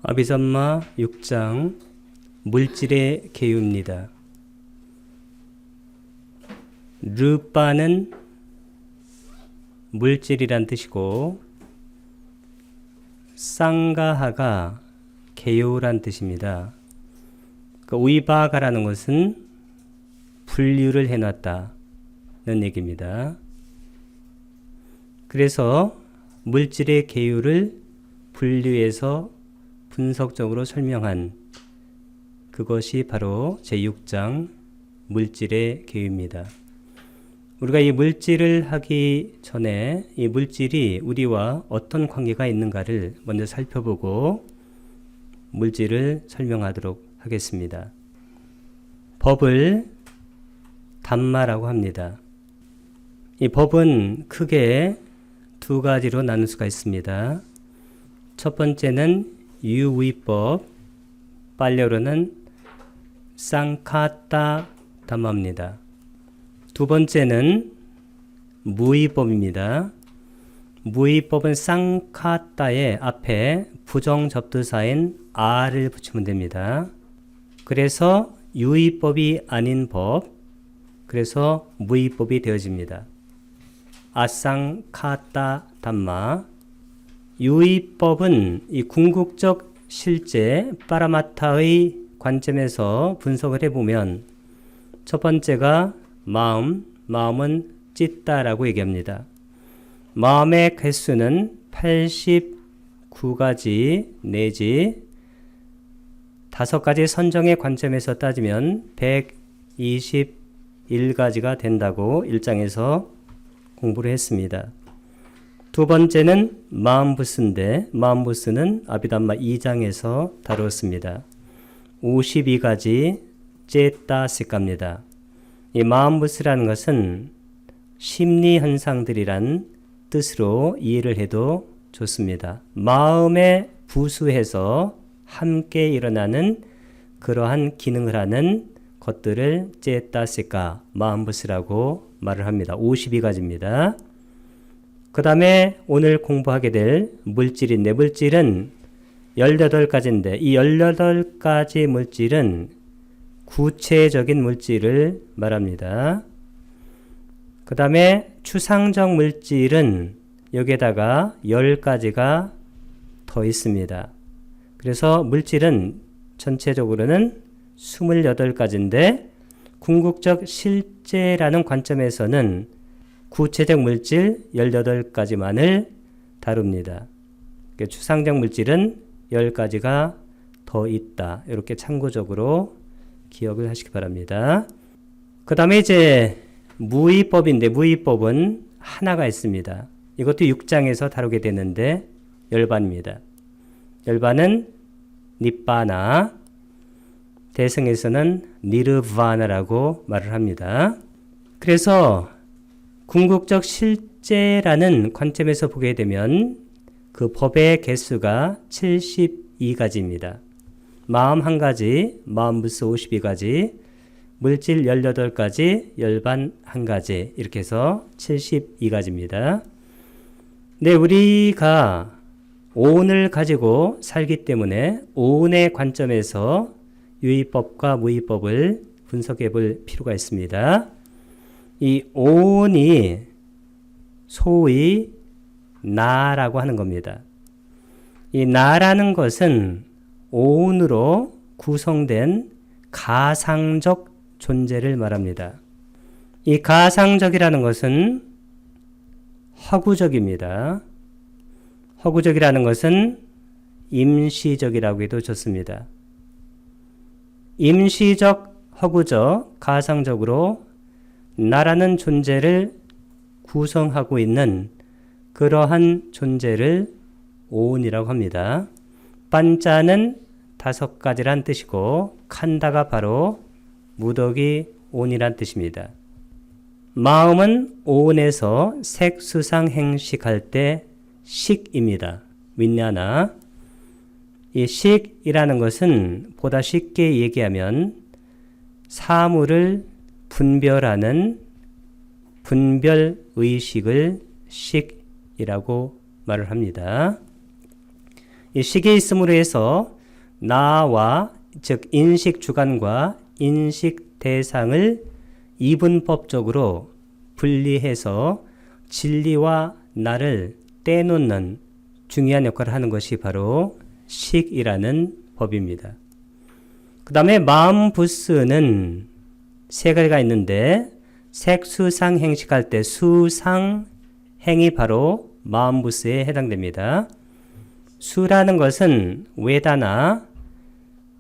아비산마 6장 물질의 계유입니다. 르빠는 물질이란 뜻이고 쌍가하가 계유란 뜻입니다. 우이바가라는 것은 분류를 해놨다는 얘기입니다. 그래서 물질의 계유를 분류해서 분석적으로 설명한 그것이 바로 제6장 물질의 계유입니다. 우리가 이 물질을 하기 전에 이 물질이 우리와 어떤 관계가 있는가를 먼저 살펴보고 물질을 설명하도록 하겠습니다. 법을 담마라고 합니다. 이 법은 크게 두 가지로 나눌 수가 있습니다. 첫 번째는 유의법, 빨래어로는 쌍카따 담마입니다. 두 번째는 무의법입니다. 무의법은 쌍카따의 앞에 부정접두사인 아를 붙이면 됩니다. 그래서 유의법이 아닌 법, 그래서 무의법이 되어집니다. 아쌍카따 담마. 유의법은 이 궁극적 실제 파라마타의 관점에서 분석을 해보면 첫 번째가 마음은 찌따라고 얘기합니다. 마음의 개수는 89가지 내지 5가지 선정의 관점에서 따지면 121가지가 된다고 1장에서 공부를 했습니다. 두 번째는 마음부스인데 마음부스는 아비담마 2장에서 다루었습니다. 52가지 제타시카입니다. 이 마음부스라는 것은 심리현상들이란 뜻으로 이해를 해도 좋습니다. 마음에 부수해서 함께 일어나는 그러한 기능을 하는 것들을 제타시카, 마음부스라고 말을 합니다. 52가지입니다. 그 다음에 오늘 공부하게 될 물질인데 물질은 18가지인데 이 18가지 물질은 구체적인 물질을 말합니다. 그 다음에 추상적 물질은 여기에다가 10가지가 더 있습니다. 그래서 물질은 전체적으로는 28가지인데 궁극적 실제라는 관점에서는 구체적 물질 18가지만을 다룹니다. 추상적 물질은 10가지가 더 있다. 이렇게 참고적으로 기억을 하시기 바랍니다. 그 다음에 이제 무의법인데 무의법은 하나가 있습니다. 이것도 6장에서 다루게 되는데 열반입니다. 열반은 니빠나, 대승에서는 니르바나라고 말을 합니다. 그래서 궁극적 실제라는 관점에서 보게 되면 그 법의 개수가 72가지입니다. 마음 1가지, 마음부스 52가지, 물질 18가지, 열반 1가지 이렇게 해서 72가지입니다. 네, 우리가 오온을 가지고 살기 때문에 오온의 관점에서 유의법과 무의법을 분석해 볼 필요가 있습니다. 이 오온이 소위 나라고 하는 겁니다. 이 나라는 것은 오온으로 구성된 가상적 존재를 말합니다. 이 가상적이라는 것은 허구적입니다. 허구적이라는 것은 임시적이라고 해도 좋습니다. 임시적, 허구적, 가상적으로 나라는 존재를 구성하고 있는 그러한 존재를 오온이라고 합니다. 반자는 5가지란 뜻이고 칸다가 바로 무더기 온이란 뜻입니다. 마음은 오온에서 색수상행식할 때 식입니다. 윈냐나. 이 식이라는 것은 보다 쉽게 얘기하면 사물을 분별하는 분별의식을 식이라고 말을 합니다. 이 식이 있음으로 해서 나와 즉 인식 주관과 인식 대상을 이분법적으로 분리해서 진리와 나를 떼놓는 중요한 역할을 하는 것이 바로 식이라는 법입니다. 그 다음에 마음 부스는 세 가지가 있는데 색수상 행식할 때 수상 행이 바로 마음 부스에 해당됩니다. 수라는 것은 웨다나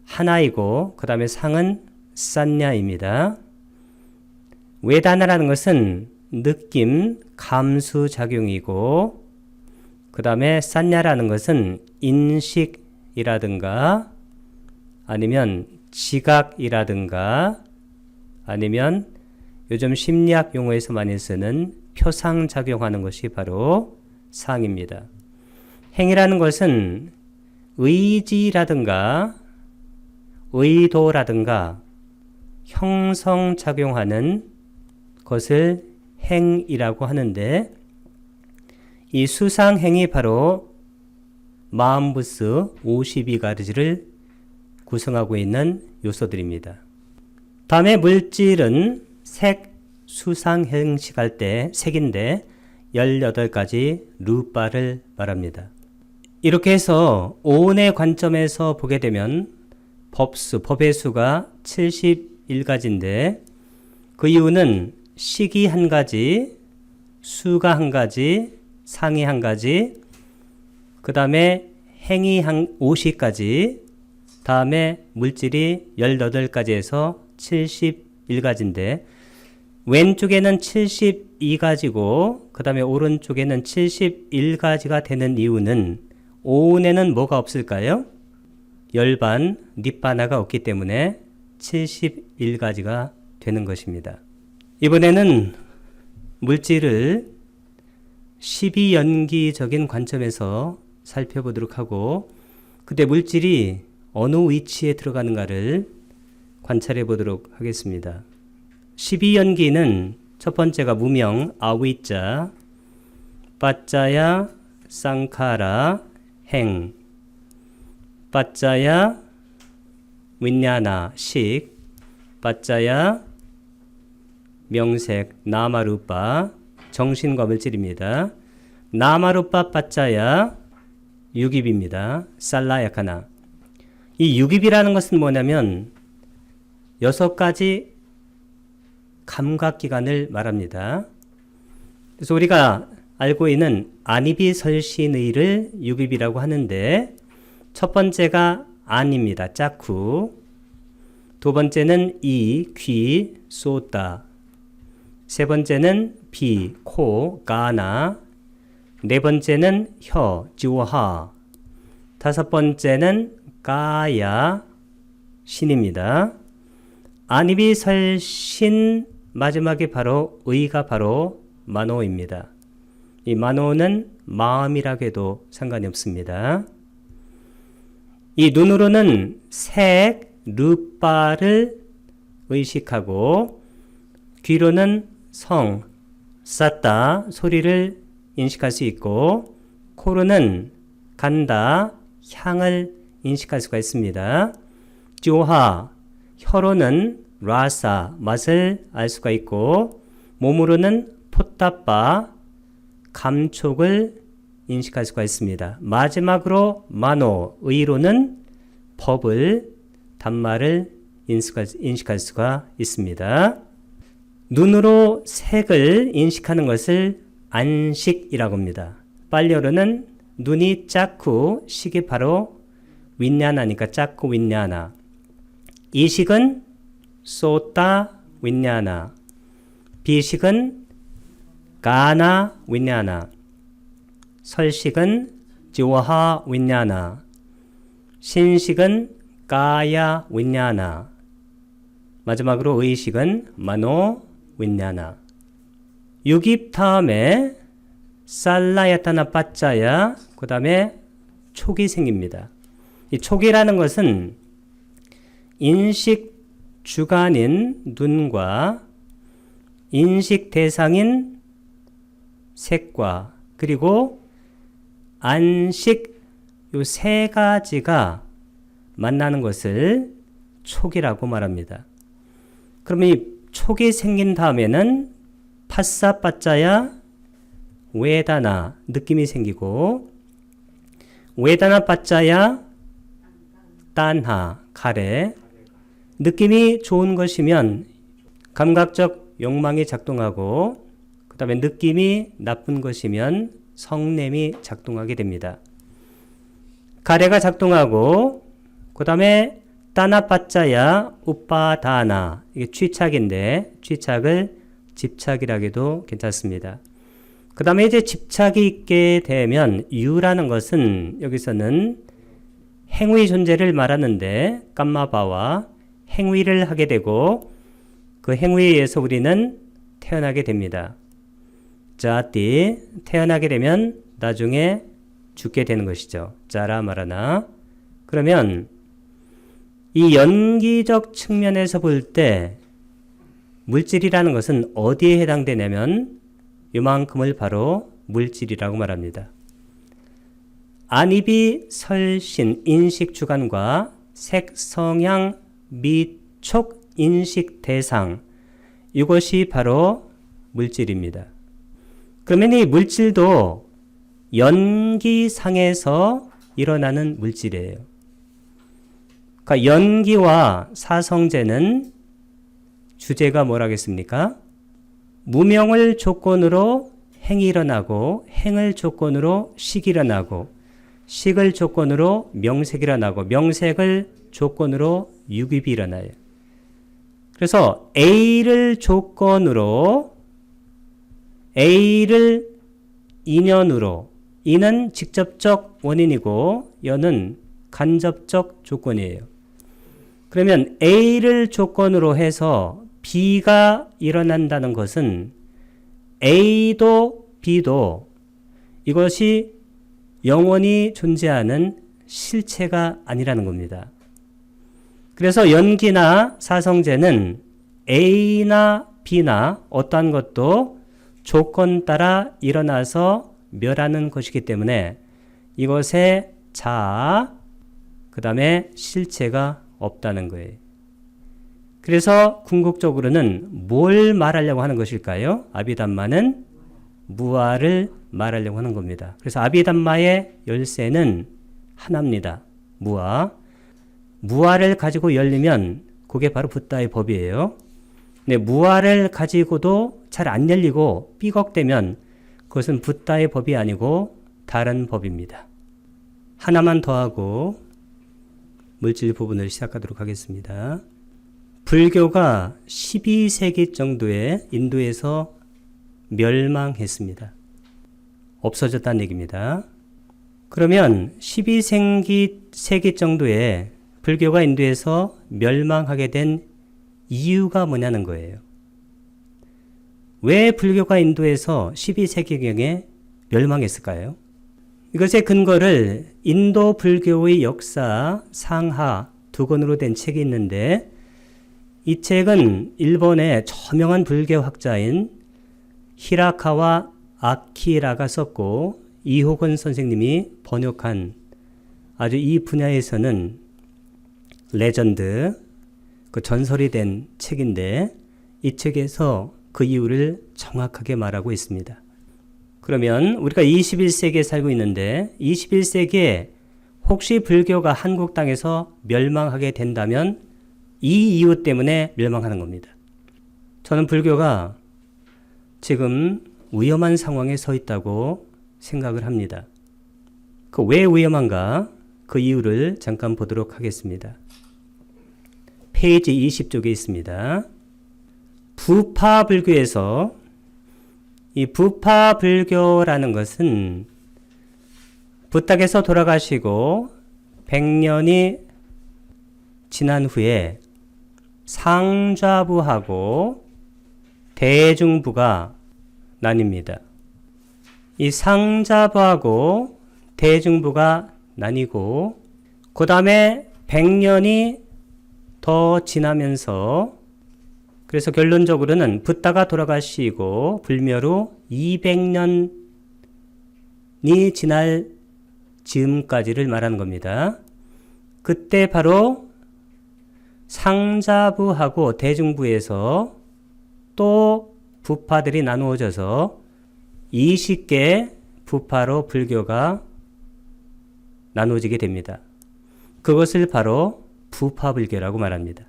하나이고 그 다음에 상은 산냐입니다. 웨다나라는 것은 느낌, 감수작용이고 그 다음에 산냐라는 것은 인식이라든가 아니면 지각이라든가 아니면 요즘 심리학 용어에서 많이 쓰는 표상작용하는 것이 바로 상입니다. 행이라는 것은 의지라든가 의도라든가 형성작용하는 것을 행이라고 하는데 이 수상행이 바로 마음부스 52가지를 구성하고 있는 요소들입니다. 다음에 물질은 색, 수상행식할 때 색인데 18가지 루파를 말합니다. 이렇게 해서 오온의 관점에서 보게 되면 법의 수가 71가지인데 그 이유는 식이 한 가지, 수가 한 가지, 상이 한 가지, 그 다음에 행이 한 50가지, 다음에 물질이 18가지에서 71가지인데 왼쪽에는 72가지고 그 다음에 오른쪽에는 71가지가 되는 이유는 오온에는 뭐가 없을까요? 열반, 닛바나가 없기 때문에 71가지가 되는 것입니다. 이번에는 물질을 12연기적인 관점에서 살펴보도록 하고 그때 물질이 어느 위치에 들어가는가를 관찰해 보도록 하겠습니다. 12연기는 첫 번째가 무명, 아위자, 빠짜야, 쌍카라, 행, 빠짜야, 윈냐나, 식, 빠짜야, 명색, 나마루빠, 정신과 물질입니다. 나마루빠 빠짜야, 유깁입니다. 살라야카나. 이 유깁이라는 것은 뭐냐면 6가지 감각기관을 말합니다. 그래서 우리가 알고 있는 아니비설신의를 유깁이라고 하는데 첫 번째가 안입니다. 짜쿠. 두 번째는 이, 귀, 소따. 세 번째는 비, 코, 가나. 네 번째는 혀, 지워하. 다섯 번째는 가야, 신입니다. 아니비설신 마지막에 바로 의가 바로 마노입니다. 이 마노는 마음이라고 해도 상관이 없습니다. 이 눈으로는 색, 르빠를 의식하고 귀로는 성, 쌌다, 소리를 인식할 수 있고 코로는 간다, 향을 인식할 수가 있습니다. 찌오하, 혀로는 라사, 맛을 알 수가 있고 몸으로는 포따빠, 감촉을 인식할 수가 있습니다. 마지막으로 마노, 의로는 법을, 단말을 인식할 수가 있습니다. 눈으로 색을 인식하는 것을 안식이라고 합니다. 빨리어로는 눈이 짜쿠, 식이 바로 윈냐나니까 짜쿠 윈냐나. 이식은 소따 윈냐나. 비식은 가나 윈냐나. 설식은 지와하 윈냐나. 신식은 가야 윈냐나. 마지막으로 의식은 마노 윈냐나. 유깁 다음에 살라야타나 빠짜야, 그 다음에 촉이 생깁니다. 이 촉이라는 것은 인식 주관인 눈과 인식 대상인 색과 그리고 안식 요 세 가지가 만나는 것을 촉이라고 말합니다. 그러면 이 촉이 생긴 다음에는 파사 빠짜야 웨다나 느낌이 생기고 웨다나 빠짜야 딴하 가래 느낌이 좋은 것이면 감각적 욕망이 작동하고 그 다음에 느낌이 나쁜 것이면 성냄이 작동하게 됩니다. 가래가 작동하고 그 다음에 따나빠짜야 우빠다나 이게 취착인데 취착을 집착이라기도 괜찮습니다. 그 다음에 이제 집착이 있게 되면 유라는 것은 여기서는 행위 존재를 말하는데 깜마바와 행위를 하게 되고 그 행위에 의해서 우리는 태어나게 됩니다. 자띠 태어나게 되면 나중에 죽게 되는 것이죠. 자라 마라나. 그러면 이 연기적 측면에서 볼 때 물질이라는 것은 어디에 해당되냐면 이만큼을 바로 물질이라고 말합니다. 안입이 설신 인식 주관과 색, 성향, 미, 촉, 인식 대상 이것이 바로 물질입니다. 그러면 이 물질도 연기상에서 일어나는 물질이에요. 그러니까 연기와 사성제는 주제가 뭐라겠습니까? 무명을 조건으로 행이 일어나고 행을 조건으로 식이 일어나고 식을 조건으로 명색이 일어나고 명색을 조건으로 유입이 일어나요. 그래서 A를 조건으로 A를 인연으로 이는 직접적 원인이고 여는 간접적 조건이에요. 그러면 A를 조건으로 해서 B가 일어난다는 것은 A도 B도 이것이 영원히 존재하는 실체가 아니라는 겁니다. 그래서 연기나 사성제는 A나 B나 어떠한 것도 조건 따라 일어나서 멸하는 것이기 때문에 이것에 자아, 그 다음에 실체가 없다는 거예요. 그래서 궁극적으로는 뭘 말하려고 하는 것일까요? 아비담마는 무아를 말하려고 하는 겁니다. 그래서 아비담마의 열쇠는 하나입니다. 무아. 무아를 가지고 열리면 그게 바로 붓다의 법이에요. 근데 무아를 가지고도 잘 안 열리고 삐걱대면 그것은 붓다의 법이 아니고 다른 법입니다. 하나만 더하고 물질 부분을 시작하도록 하겠습니다. 불교가 12세기 정도에 인도에서 멸망했습니다. 없어졌다는 얘기입니다. 그러면 12세기 정도에 불교가 인도에서 멸망하게 된 이유가 뭐냐는 거예요. 왜 불교가 인도에서 12세기경에 멸망했을까요? 이것의 근거를 인도 불교의 역사 상하 두 권으로 된 책이 있는데 이 책은 일본의 저명한 불교학자인 히라카와 아키라가 썼고 이호건 선생님이 번역한 아주 이 분야에서는 레전드, 그 전설이 된 책인데 이 책에서 그 이유를 정확하게 말하고 있습니다. 그러면 우리가 21세기에 살고 있는데 21세기에 혹시 불교가 한국 땅에서 멸망하게 된다면 이 이유 때문에 멸망하는 겁니다. 저는 불교가 지금 위험한 상황에 서 있다고 생각을 합니다. 그 왜 위험한가? 그 이유를 잠깐 보도록 하겠습니다. 페이지 20쪽에 있습니다. 부파 불교에서 이 부파 불교라는 것은 부탁에서 돌아가시고 100년이 지난 후에 상좌부하고 대중부가 나뉩니다. 이 상좌부하고 대중부가 나뉘고 그 다음에 100년이 더 지나면서 그래서 결론적으로는 붓다가 돌아가시고 불멸 후 200년이 지날 즈음까지를 말하는 겁니다. 그때 바로 상자부하고 대중부에서 또 부파들이 나누어져서 20개 부파로 불교가 나누어지게 됩니다. 그것을 바로 부파불교라고 말합니다.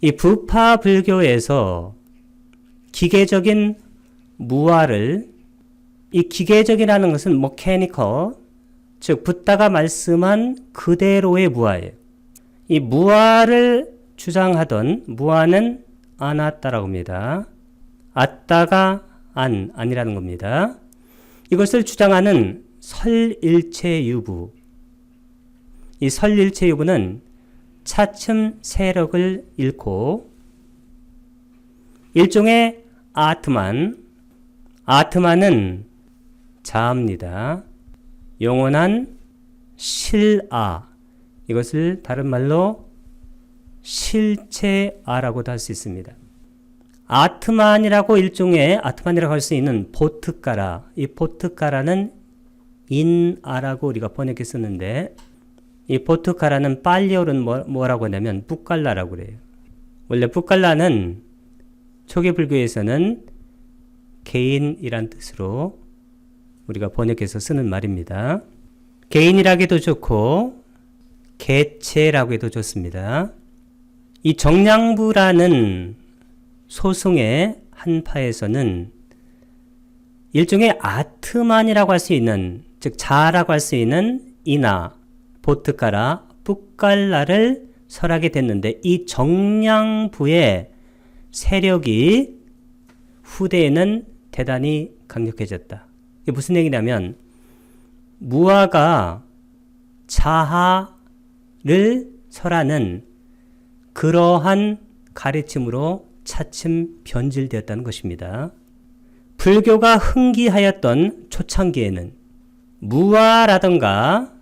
이 부파불교에서 기계적인 무아를, 이 기계적이라는 것은 mechanical, 즉 붓다가 말씀한 그대로의 무아예요. 이 무아를 주장하던 무아는 아나따라고 합니다. 아따가 아니라는 겁니다. 이것을 주장하는 설일체유부. 이 설일체유부는 차츰 세력을 잃고 일종의 아트만은 자아입니다. 영원한 실아, 이것을 다른 말로 실체아라고도 할 수 있습니다. 아트만이라고 일종의 아트만이라고 할 수 있는 보트가라, 이 보트가라는 인아라고 우리가 번역해 쓰는데 이 보트가라는 빨리어는 뭐라고 하냐면 뿌깔라라고 그래요. 원래 뿌깔라는 초기 불교에서는 개인이란 뜻으로 우리가 번역해서 쓰는 말입니다. 개인이라기도 좋고 개체라고 해도 좋습니다. 이 정량부라는 소승의 한 파에서는 일종의 아트만이라고 할 수 있는, 즉 자아라고 할 수 있는 이나, 보트가라, 뿌깔라를 설하게 됐는데 이 정량부의 세력이 후대에는 대단히 강력해졌다. 이게 무슨 얘기냐면 무아가 자아를 설하는 그러한 가르침으로 차츰 변질되었다는 것입니다. 불교가 흥기하였던 초창기에는 무아라던가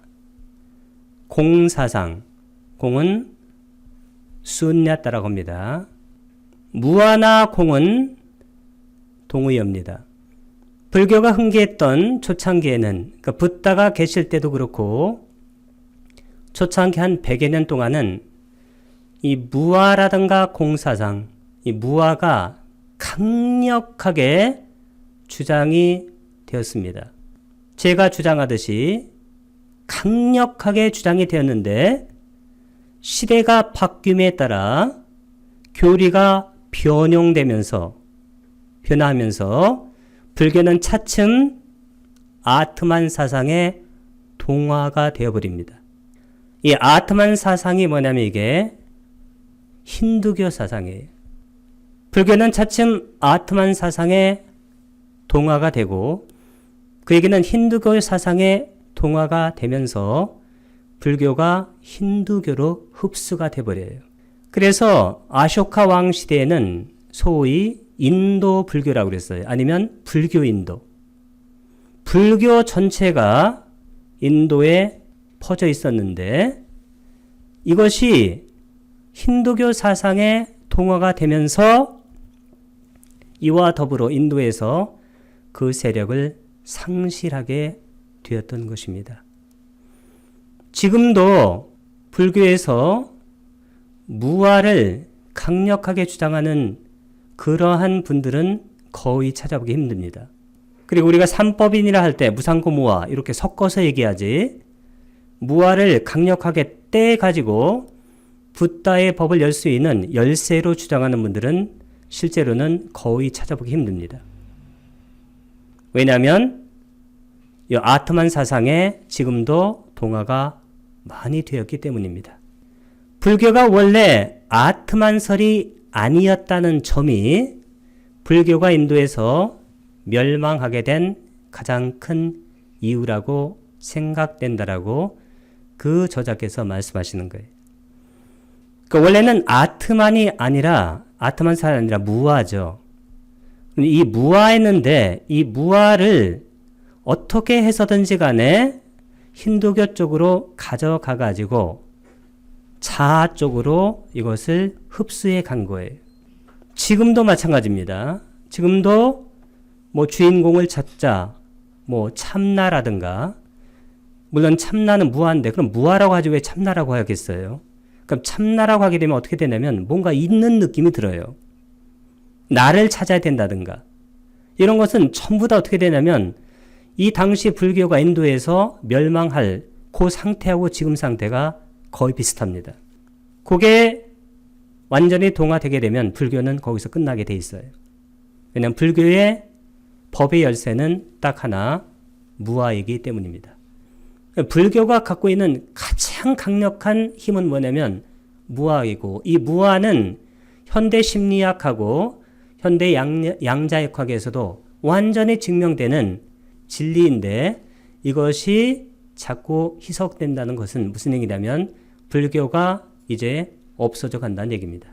공사상, 공은 순야따라고 합니다. 무아나 공은 동의어입니다. 불교가 흥기했던 초창기에는, 그러니까 붓다가 계실 때도 그렇고 초창기 한 100여 년 동안은 이 무아라든가 공사상, 이 무아가 강력하게 주장이 되었습니다. 제가 주장하듯이 강력하게 주장이 되었는데 시대가 바뀜에 따라 교리가 변형하면서 불교는 차츰 아트만 사상의 동화가 되어버립니다. 이 아트만 사상이 뭐냐면 이게 힌두교 사상이에요. 불교는 차츰 아트만 사상의 동화가 되고 그 얘기는 힌두교 사상의 동화가 되면서 불교가 힌두교로 흡수가 돼버려요. 그래서 아쇼카 왕 시대에는 소위 인도 불교라고 그랬어요. 아니면 불교 인도. 불교 전체가 인도에 퍼져 있었는데 이것이 힌두교 사상의 동화가 되면서 이와 더불어 인도에서 그 세력을 상실하게 되었던 것입니다. 지금도 불교에서 무아를 강력하게 주장하는 그러한 분들은 거의 찾아보기 힘듭니다. 그리고 우리가 삼법인이라 할 때 무상고 무아 이렇게 섞어서 얘기하지 무아를 강력하게 떼가지고 붓다의 법을 열 수 있는 열쇠로 주장하는 분들은 실제로는 거의 찾아보기 힘듭니다. 왜냐하면 이 아트만 사상에 지금도 동화가 많이 되었기 때문입니다. 불교가 원래 아트만설이 아니었다는 점이 불교가 인도에서 멸망하게 된 가장 큰 이유라고 생각된다라고 그 저자께서 말씀하시는 거예요. 그러니까 원래는 아트만이 아니라 아트만살이 아니라 무아죠. 이 무아했는데 이 무아를 어떻게 해서든지 간에 힌두교 쪽으로 가져가 가지고 자아 쪽으로 이것을 흡수해 간 거예요. 지금도 마찬가지입니다. 지금도 뭐 주인공을 찾자, 뭐 참나라든가 물론 참나는 무아인데 그럼 무아라고 하지 왜 참나라고 하겠어요? 그럼 참나라고 하게 되면 어떻게 되냐면 뭔가 있는 느낌이 들어요. 나를 찾아야 된다든가. 이런 것은 전부 다 어떻게 되냐면 이 당시 불교가 인도에서 멸망할 그 상태하고 지금 상태가 거의 비슷합니다. 그게 완전히 동화되게 되면 불교는 거기서 끝나게 돼 있어요. 왜냐하면 불교의 법의 열쇠는 딱 하나, 무아이기 때문입니다. 불교가 갖고 있는 가장 강력한 힘은 뭐냐면 무아이고, 이 무아는 현대 심리학하고 현대 양자역학에서도 완전히 증명되는 진리인데, 이것이 자꾸 희석된다는 것은 무슨 얘기냐면 불교가 이제 없어져 간다는 얘기입니다.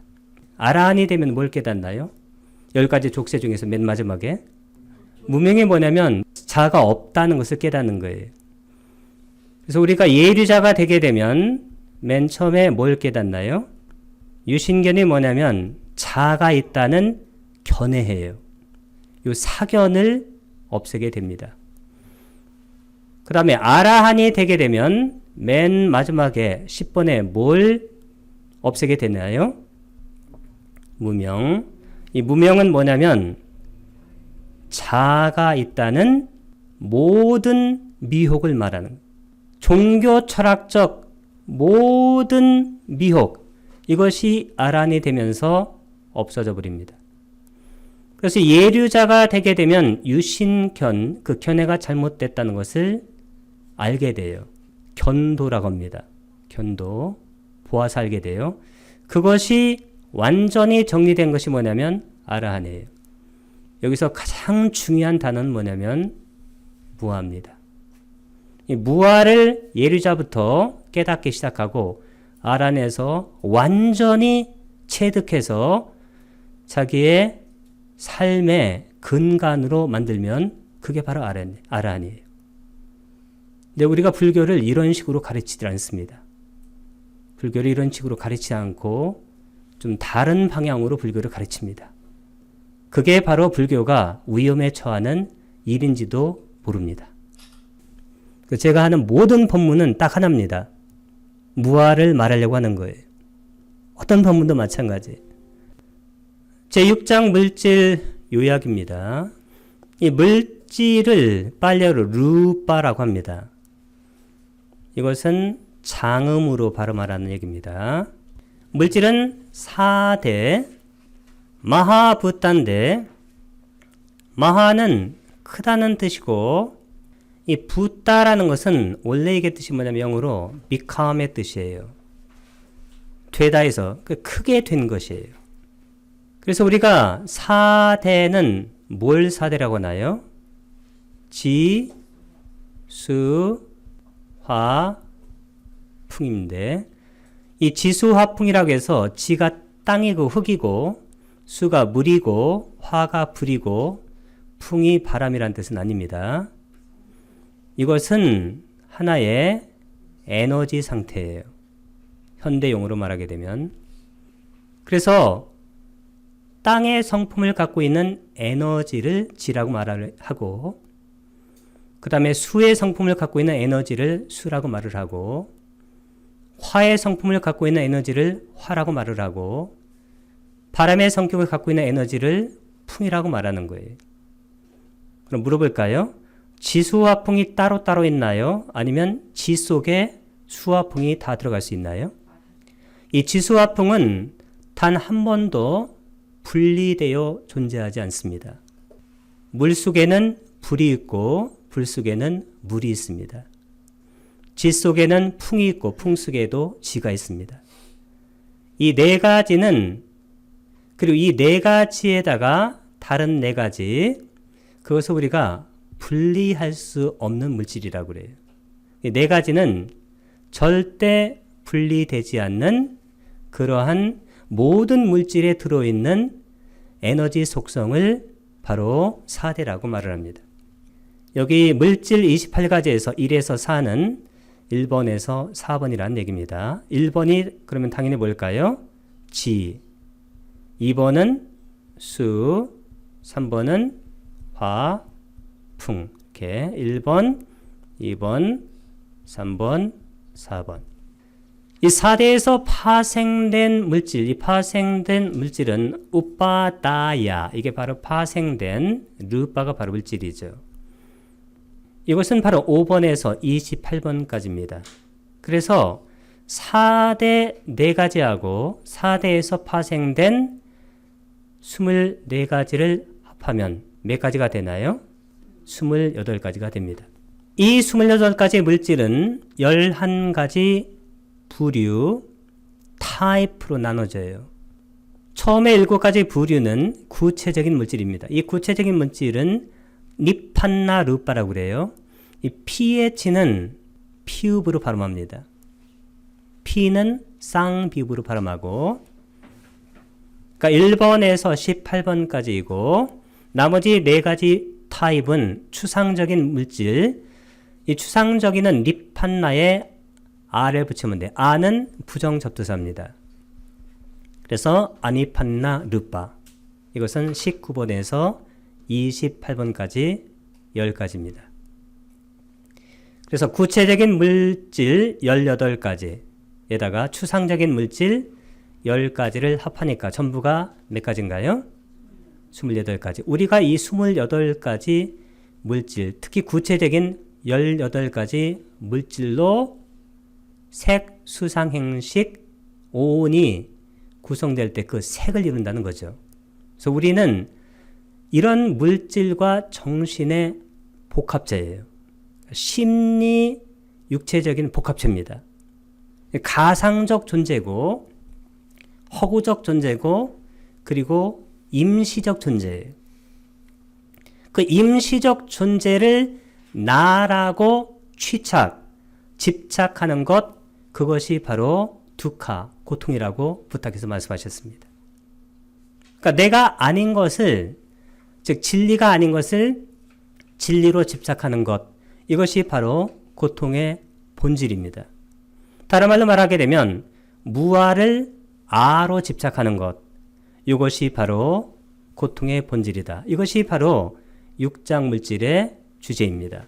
아라한이 되면 뭘 깨닫나요? 10가지 족쇄 중에서 맨 마지막에 무명이 뭐냐면 자가 없다는 것을 깨닫는 거예요. 그래서 우리가 예류자가 되게 되면 맨 처음에 뭘 깨닫나요? 유신견이 뭐냐면 자가 있다는 견해예요. 이 사견을 없애게 됩니다. 그 다음에 아라한이 되게 되면 맨 마지막에 10번에 뭘 없애게 되나요? 무명. 이 무명은 뭐냐면 자가 있다는 모든 미혹을 말하는, 종교 철학적 모든 미혹, 이것이 아란이 되면서 없어져 버립니다. 그래서 예류자가 되게 되면 유신견, 그 견해가 잘못됐다는 것을 알게 돼요. 견도라고 합니다. 견도. 보아서 알게 돼요. 그것이 완전히 정리된 것이 뭐냐면 아라한이에요. 여기서 가장 중요한 단어는 뭐냐면 무아입니다. 이 무아를 예류자부터 깨닫기 시작하고 아란에서 완전히 체득해서 자기의 삶의 근간으로 만들면 그게 바로 아라한이에요. 근데 우리가 불교를 이런 식으로 가르치지 않습니다. 불교를 이런 식으로 가르치지 않고 좀 다른 방향으로 불교를 가르칩니다. 그게 바로 불교가 위험에 처하는 일인지도 모릅니다. 제가 하는 모든 법문은 딱 하나입니다. 무아를 말하려고 하는 거예요. 어떤 법문도 마찬가지. 제6장 물질 요약입니다. 이 물질을 빨래로 루빠라고 합니다. 이것은 장음으로 발음하라는 얘기입니다. 물질은 4대 마하부타인데, 마하는 크다는 뜻이고, 이 부타라는 것은 원래 이게 뜻이 뭐냐면 영어로 become의 뜻이에요. 되다에서 크게 된 것이에요. 그래서 우리가 4대는 뭘 4대라고 하나요? 지, 수, 화, 풍인데, 이 지수화풍이라고 해서 지가 땅이고 흙이고 수가 물이고 화가 불이고 풍이 바람이라는 뜻은 아닙니다. 이것은 하나의 에너지 상태예요. 현대용어로 말하게 되면. 그래서 땅의 성품을 갖고 있는 에너지를 지라고 말을 하고, 그 다음에 수의 성품을 갖고 있는 에너지를 수라고 말을 하고, 화의 성품을 갖고 있는 에너지를 화라고 말을 하고, 바람의 성격을 갖고 있는 에너지를 풍이라고 말하는 거예요. 그럼 물어볼까요? 지수와 풍이 따로따로 있나요? 아니면 지 속에 수와 풍이 다 들어갈 수 있나요? 이 지수와 풍은 단 한 번도 분리되어 존재하지 않습니다. 물 속에는 불이 있고 불 속에는 물이 있습니다. 지 속에는 풍이 있고 풍 속에도 지가 있습니다. 이 네 가지는, 그리고 이 네 가지에다가 다른 네 가지, 그것을 우리가 분리할 수 없는 물질이라고 그래요. 이 네 가지는 절대 분리되지 않는 그러한 모든 물질에 들어있는 에너지 속성을 바로 4대라고 말을 합니다. 여기 물질 28가지에서 1에서 4는 1번에서 4번이라는 얘기입니다. 1번이 그러면 당연히 뭘까요? 지. 2번은 수. 3번은 화, 풍. 이렇게 1번, 2번, 3번, 4번. 이 4대에서 파생된 물질, 이 파생된 물질은 우빠다야. 이게 바로 파생된 르빠가 바로 물질이죠. 이것은 바로 5번에서 28번까지입니다. 그래서 4대 4가지하고 4대에서 파생된 24가지를 합하면 몇 가지가 되나요? 28가지가 됩니다. 이 28가지 물질은 11가지 부류, 타입으로 나눠져요. 처음에 7가지 부류는 구체적인 물질입니다. 이 구체적인 물질은 니판나 르빠라고 그래요. 이 pH는 피읍으로 발음합니다. P는 쌍비읍으로 발음하고, 그러니까 1번에서 18번까지이고 나머지 4가지 타입은 추상적인 물질. 이 추상적인은 니판나에 아를 붙이면 돼. 아는 부정접두사입니다. 그래서 아니판나 르빠. 이것은 19번에서 28번까지 10가지입니다. 그래서 구체적인 물질 18가지에다가 추상적인 물질 10가지를 합하니까 전부가 몇 가지인가요? 28가지. 우리가 이 28가지 물질, 특히 구체적인 18가지 물질로 색, 수상, 행식, 오온이 구성될 때 그 색을 이룬다는 거죠. 그래서 우리는 이런 물질과 정신의 복합체예요. 심리, 육체적인 복합체입니다. 가상적 존재고, 허구적 존재고, 그리고 임시적 존재예요. 그 임시적 존재를 나라고 집착하는 것, 그것이 바로 두카, 고통이라고 부탁해서 말씀하셨습니다. 그러니까 내가 아닌 것을, 즉 진리가 아닌 것을 진리로 집착하는 것, 이것이 바로 고통의 본질입니다. 다른 말로 말하게 되면 무아를 아로 집착하는 것, 이것이 바로 고통의 본질이다. 이것이 바로 육장 물질의 주제입니다.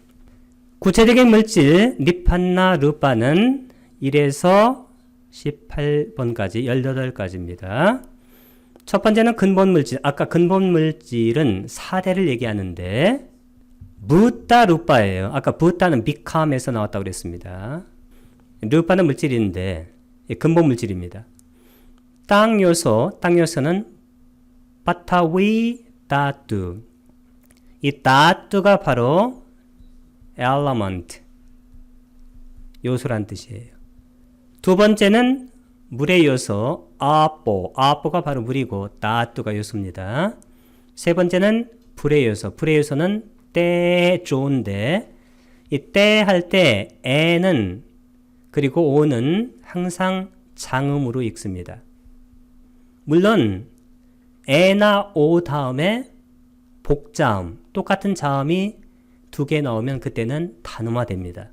구체적인 물질 니판나 르빠는 1에서 18번까지 18가지입니다. 첫 번째는 근본 물질. 아까 근본 물질은 4대를 얘기하는데 부타 르빠예요. 아까 부타는 비캄에서 나왔다고 그랬습니다. 르빠는 물질인데 근본 물질입니다. 땅 요소는 파타위 다뚜. 이 다뚜가 바로 element, 요소란 뜻이에요. 두 번째는 물의 요소, 아뽀가 바로 물이고 다뚜가 요소입니다. 세 번째는 불의 요소, 불의 요소는 떼조인데 이 떼 할 때 에는 그리고 오는 항상 장음으로 읽습니다. 물론 에나 오 다음에 복자음, 똑같은 자음이 2개 나오면 그때는 단음화됩니다.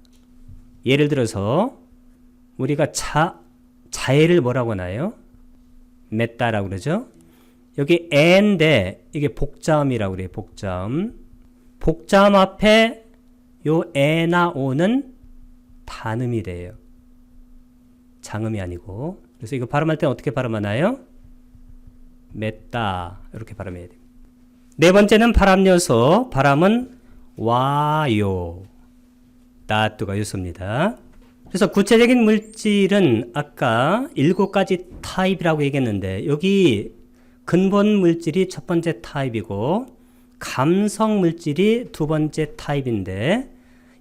예를 들어서 우리가 자해를 뭐라고 하나요? 맺다라고 그러죠? 여기 에인데 이게 복자음이라고 그래요. 복자음. 복자음 앞에 요 에나 오는 단음이 돼요. 장음이 아니고. 그래서 이거 발음할 때 어떻게 발음하나요? 맺다 이렇게 발음해야 됩니다. 네 번째는 바람 요소. 바람은 와요. 다뚜가 요소입니다. 그래서 구체적인 물질은 아까 7가지 타입이라고 얘기했는데 여기 근본 물질이 첫 번째 타입이고 감성 물질이 두 번째 타입인데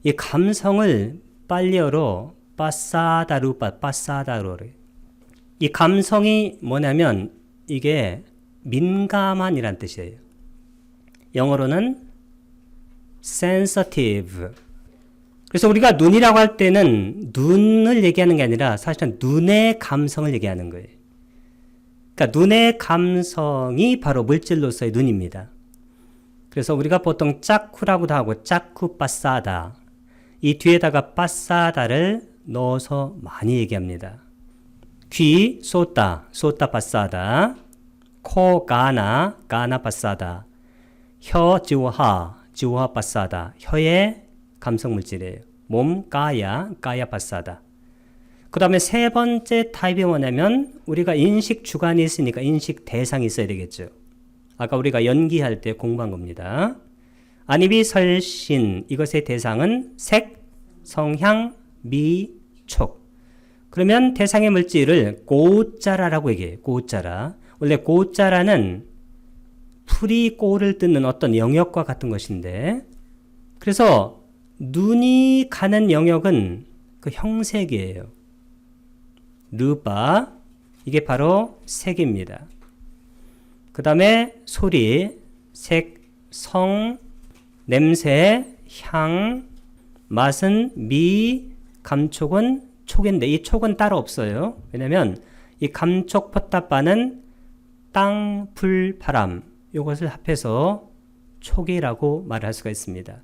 이 감성을 빨리어로 빠사다로 이 감성이 뭐냐면 이게 민감한이란 뜻이에요. 영어로는 sensitive. 그래서 우리가 눈이라고 할 때는 눈을 얘기하는 게 아니라 사실은 눈의 감성을 얘기하는 거예요. 그러니까 눈의 감성이 바로 물질로서의 눈입니다. 그래서 우리가 보통 짜쿠라고도 하고 짜쿠 빠사다. 이 뒤에다가 빠사다를 넣어서 많이 얘기합니다. 귀 소따 빠사다. 코 가나 빠사다. 혀 지우하 빠사다. 혀의 감성 물질이에요. 몸 까야파사다. 그 다음에 세 번째 타입이 뭐냐면 우리가 인식 주관이 있으니까 인식 대상이 있어야 되겠죠. 아까 우리가 연기할 때 공부한 겁니다. 안입이 설신, 이것의 대상은 색, 성향, 미, 촉. 그러면 대상의 물질을 고자라라고 얘기해요. 고자라. 원래 고자라는 풀이 꼴을 뜯는 어떤 영역과 같은 것인데, 그래서 눈이 가는 영역은 그 형색이에요. 르바, 이게 바로 색입니다. 그 다음에 소리, 색, 성, 냄새, 향, 맛은 미, 감촉은 촉인데 이 촉은 따로 없어요. 왜냐면 이 감촉, 포타파는 땅, 불, 바람 이것을 합해서 촉이라고 말할 수가 있습니다.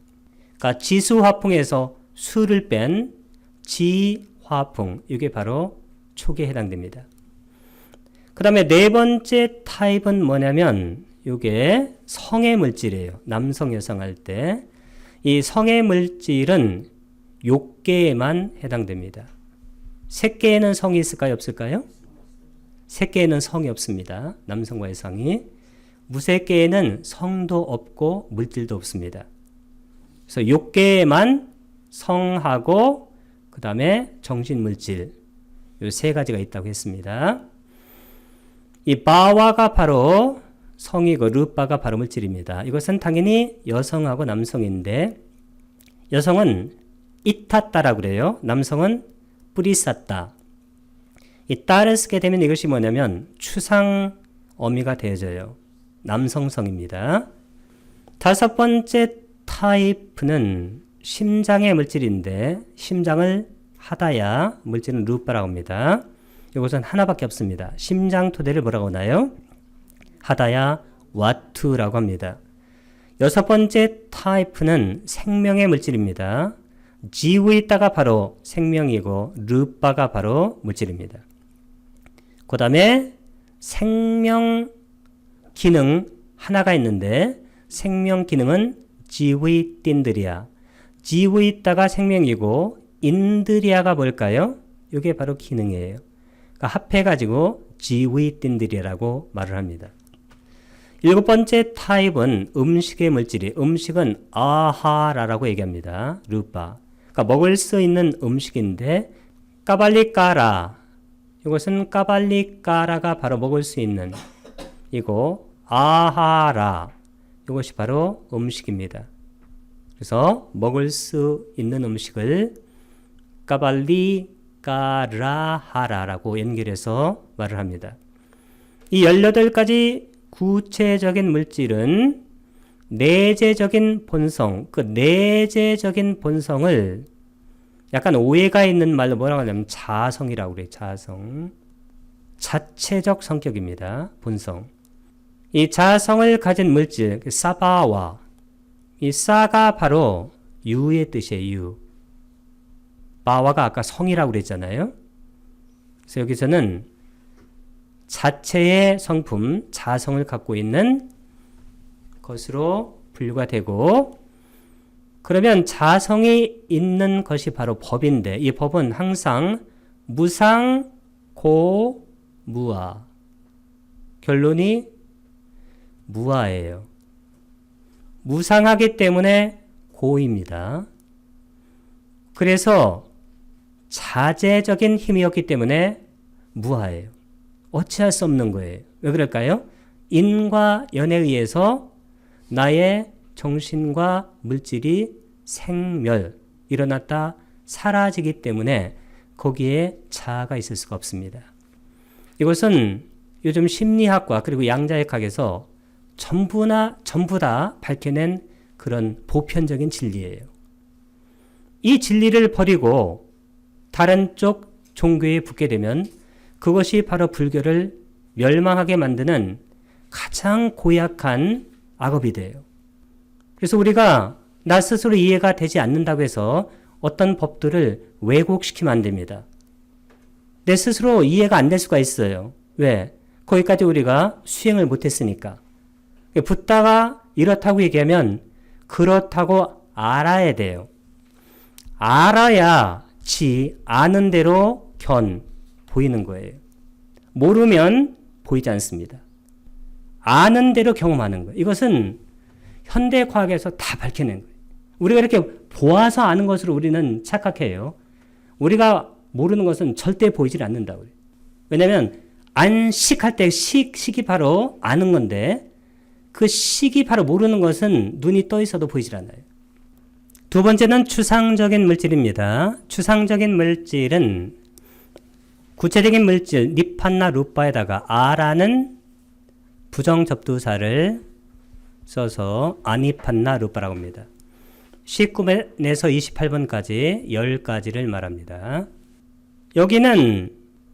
그러니까 지수화풍에서 수를 뺀 지화풍, 이게 바로 촉에 해당됩니다. 그 다음에 네 번째 타입은 뭐냐면 이게 성의 물질이에요. 남성, 여성 할 때 이 성의 물질은 욕계에만 해당됩니다. 색계에는 성이 있을까요? 없을까요? 색계에는 성이 없습니다. 남성과 여성이. 무색계에는 성도 없고 물질도 없습니다. 그래서 욕계에만 성하고 그 다음에 정신물질, 이 세 가지가 있다고 했습니다. 이 바와가 바로 성이고 르바가 바로 물질입니다. 이것은 당연히 여성하고 남성인데 여성은 이탔다라고 그래요. 남성은 뿌리쌌다. 이 따를 쓰게 되면 이것이 뭐냐면 추상 어미가 되어져요. 남성성입니다. 다섯 번째 타입은 심장의 물질인데 심장을 하다야, 물질은 르바라고 합니다. 이것은 하나밖에 없습니다. 심장 토대를 뭐라고 하나요? 하다야 와투라고 합니다. 여섯 번째 타입은 생명의 물질입니다. 지위다가 바로 생명이고 르바가 바로 물질입니다. 그 다음에 생명 기능 하나가 있는데 생명 기능은 지위딘드리아. 지위다가 생명이고 인드리아가 뭘까요? 이게 바로 기능이에요. 그러니까 합해가지고 지위딘드리아라고 말을 합니다. 일곱 번째 타입은 음식의 물질이, 음식은 아하라라고 얘기합니다. 르바. 그러니까 먹을 수 있는 음식인데 까발리까라, 이것은 까발리까라가 바로 먹을 수 있는 이거 아하라, 이것이 바로 음식입니다. 그래서 먹을 수 있는 음식을 까발리까라하라라고 연결해서 말을 합니다. 이 18가지 구체적인 물질은 내재적인 본성, 그 내재적인 본성을 약간 오해가 있는 말로 뭐라고 하냐면 자성이라고 그래요. 자성. 자체적 성격입니다. 본성. 이 자성을 가진 물질, 사바와, 이 사가 바로 유의 뜻이에요. 유. 바와가 아까 성이라고 그랬잖아요. 그래서 여기서는 자체의 성품, 자성을 갖고 있는 것으로 분류가 되고, 그러면 자성이 있는 것이 바로 법인데 이 법은 항상 무상, 고, 무아. 결론이 무아예요. 무상하기 때문에 고입니다. 그래서 자재적인 힘이었기 때문에 무아예요. 어찌할 수 없는 거예요. 왜 그럴까요? 인과 연에 의해서 나의 정신과 물질이 생멸, 일어났다 사라지기 때문에 거기에 자아가 있을 수가 없습니다. 이것은 요즘 심리학과 그리고 양자역학에서 전부 다 밝혀낸 그런 보편적인 진리예요. 이 진리를 버리고 다른 쪽 종교에 붙게 되면 그것이 바로 불교를 멸망하게 만드는 가장 고약한 악업이 돼요. 그래서 우리가 나 스스로 이해가 되지 않는다고 해서 어떤 법들을 왜곡시키면 안 됩니다. 내 스스로 이해가 안 될 수가 있어요. 왜? 거기까지 우리가 수행을 못했으니까. 붓다가 이렇다고 얘기하면 그렇다고 알아야 돼요. 알아야지 아는 대로 보이는 거예요. 모르면 보이지 않습니다. 아는 대로 경험하는 거예요. 이것은 현대 과학에서 다 밝혀낸 거예요. 우리가 이렇게 보아서 아는 것으로 우리는 착각해요. 우리가 모르는 것은 절대 보이질 않는다고요. 왜냐하면 안식할 때 식이 바로 아는 건데 그 식이 바로 모르는 것은 눈이 떠 있어도 보이질 않아요. 두 번째는 추상적인 물질입니다. 추상적인 물질은 구체적인 물질 니판나 루파에다가 아라는 부정접두사를 써서 아니판나 루파라고 합니다. 19번에서 28번까지 10가지를 말합니다. 여기는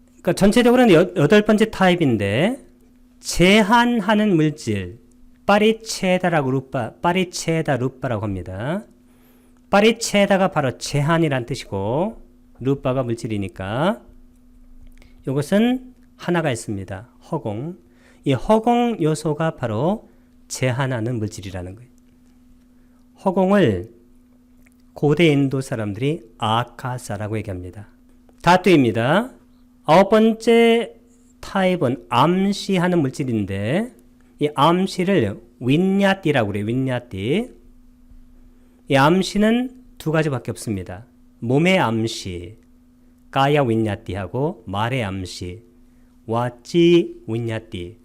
그러니까 전체적으로는 8번째 타입인데 제한하는 물질 파리체다 루파라고 합니다. 파리체다가 바로 제한이란 뜻이고 루파가 물질이니까 이것은 하나가 있습니다. 허공. 이 허공 요소가 바로 제한하는 물질이라는 거예요. 허공을 고대 인도 사람들이 아카사라고 얘기합니다. 다투입니다. 9번째 타입은 암시하는 물질인데 이 암시를 윈야띠라고 그래요. 윈야띠. 이 암시는 두 가지밖에 없습니다. 몸의 암시, 까야 윈야띠하고 말의 암시, 와찌 윈야띠.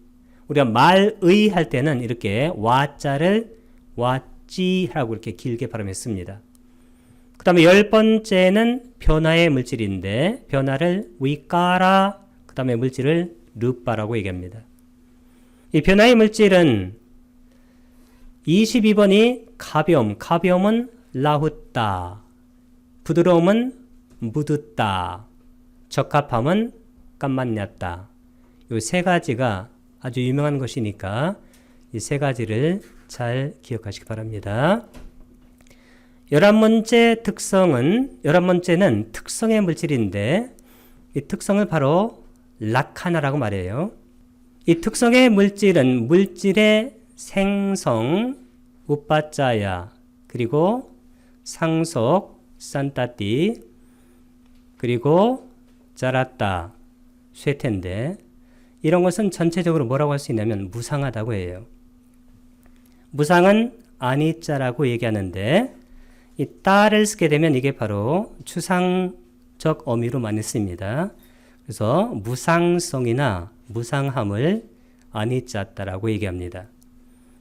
우리가 말의 할 때는 이렇게 와자를 와찌라고 이렇게 길게 발음했습니다. 그 다음에 10번째는 변화의 물질인데 변화를 위까라, 그 다음에 물질을 르빠라고 얘기합니다. 이 변화의 물질은 22번이 가벼움은 라후따, 부드러움은 무드따, 적합함은 깜만냐따. 이 세 가지가 아주 유명한 것이니까 이 세 가지를 잘 기억하시기 바랍니다. 11번째는 특성의 물질인데 이 특성을 바로 락하나라고 말해요. 이 특성의 물질은 물질의 생성, 우빠짜야, 그리고 상속, 산따띠, 그리고 자라따, 쇠텐데 이런 것은 전체적으로 뭐라고 할 수 있냐면 무상하다고 해요. 무상은 아니자라고 얘기하는데 이 따를 쓰게 되면 이게 바로 추상적 어미로 많이 씁니다. 그래서 무상성이나 무상함을 아니자따라고 얘기합니다.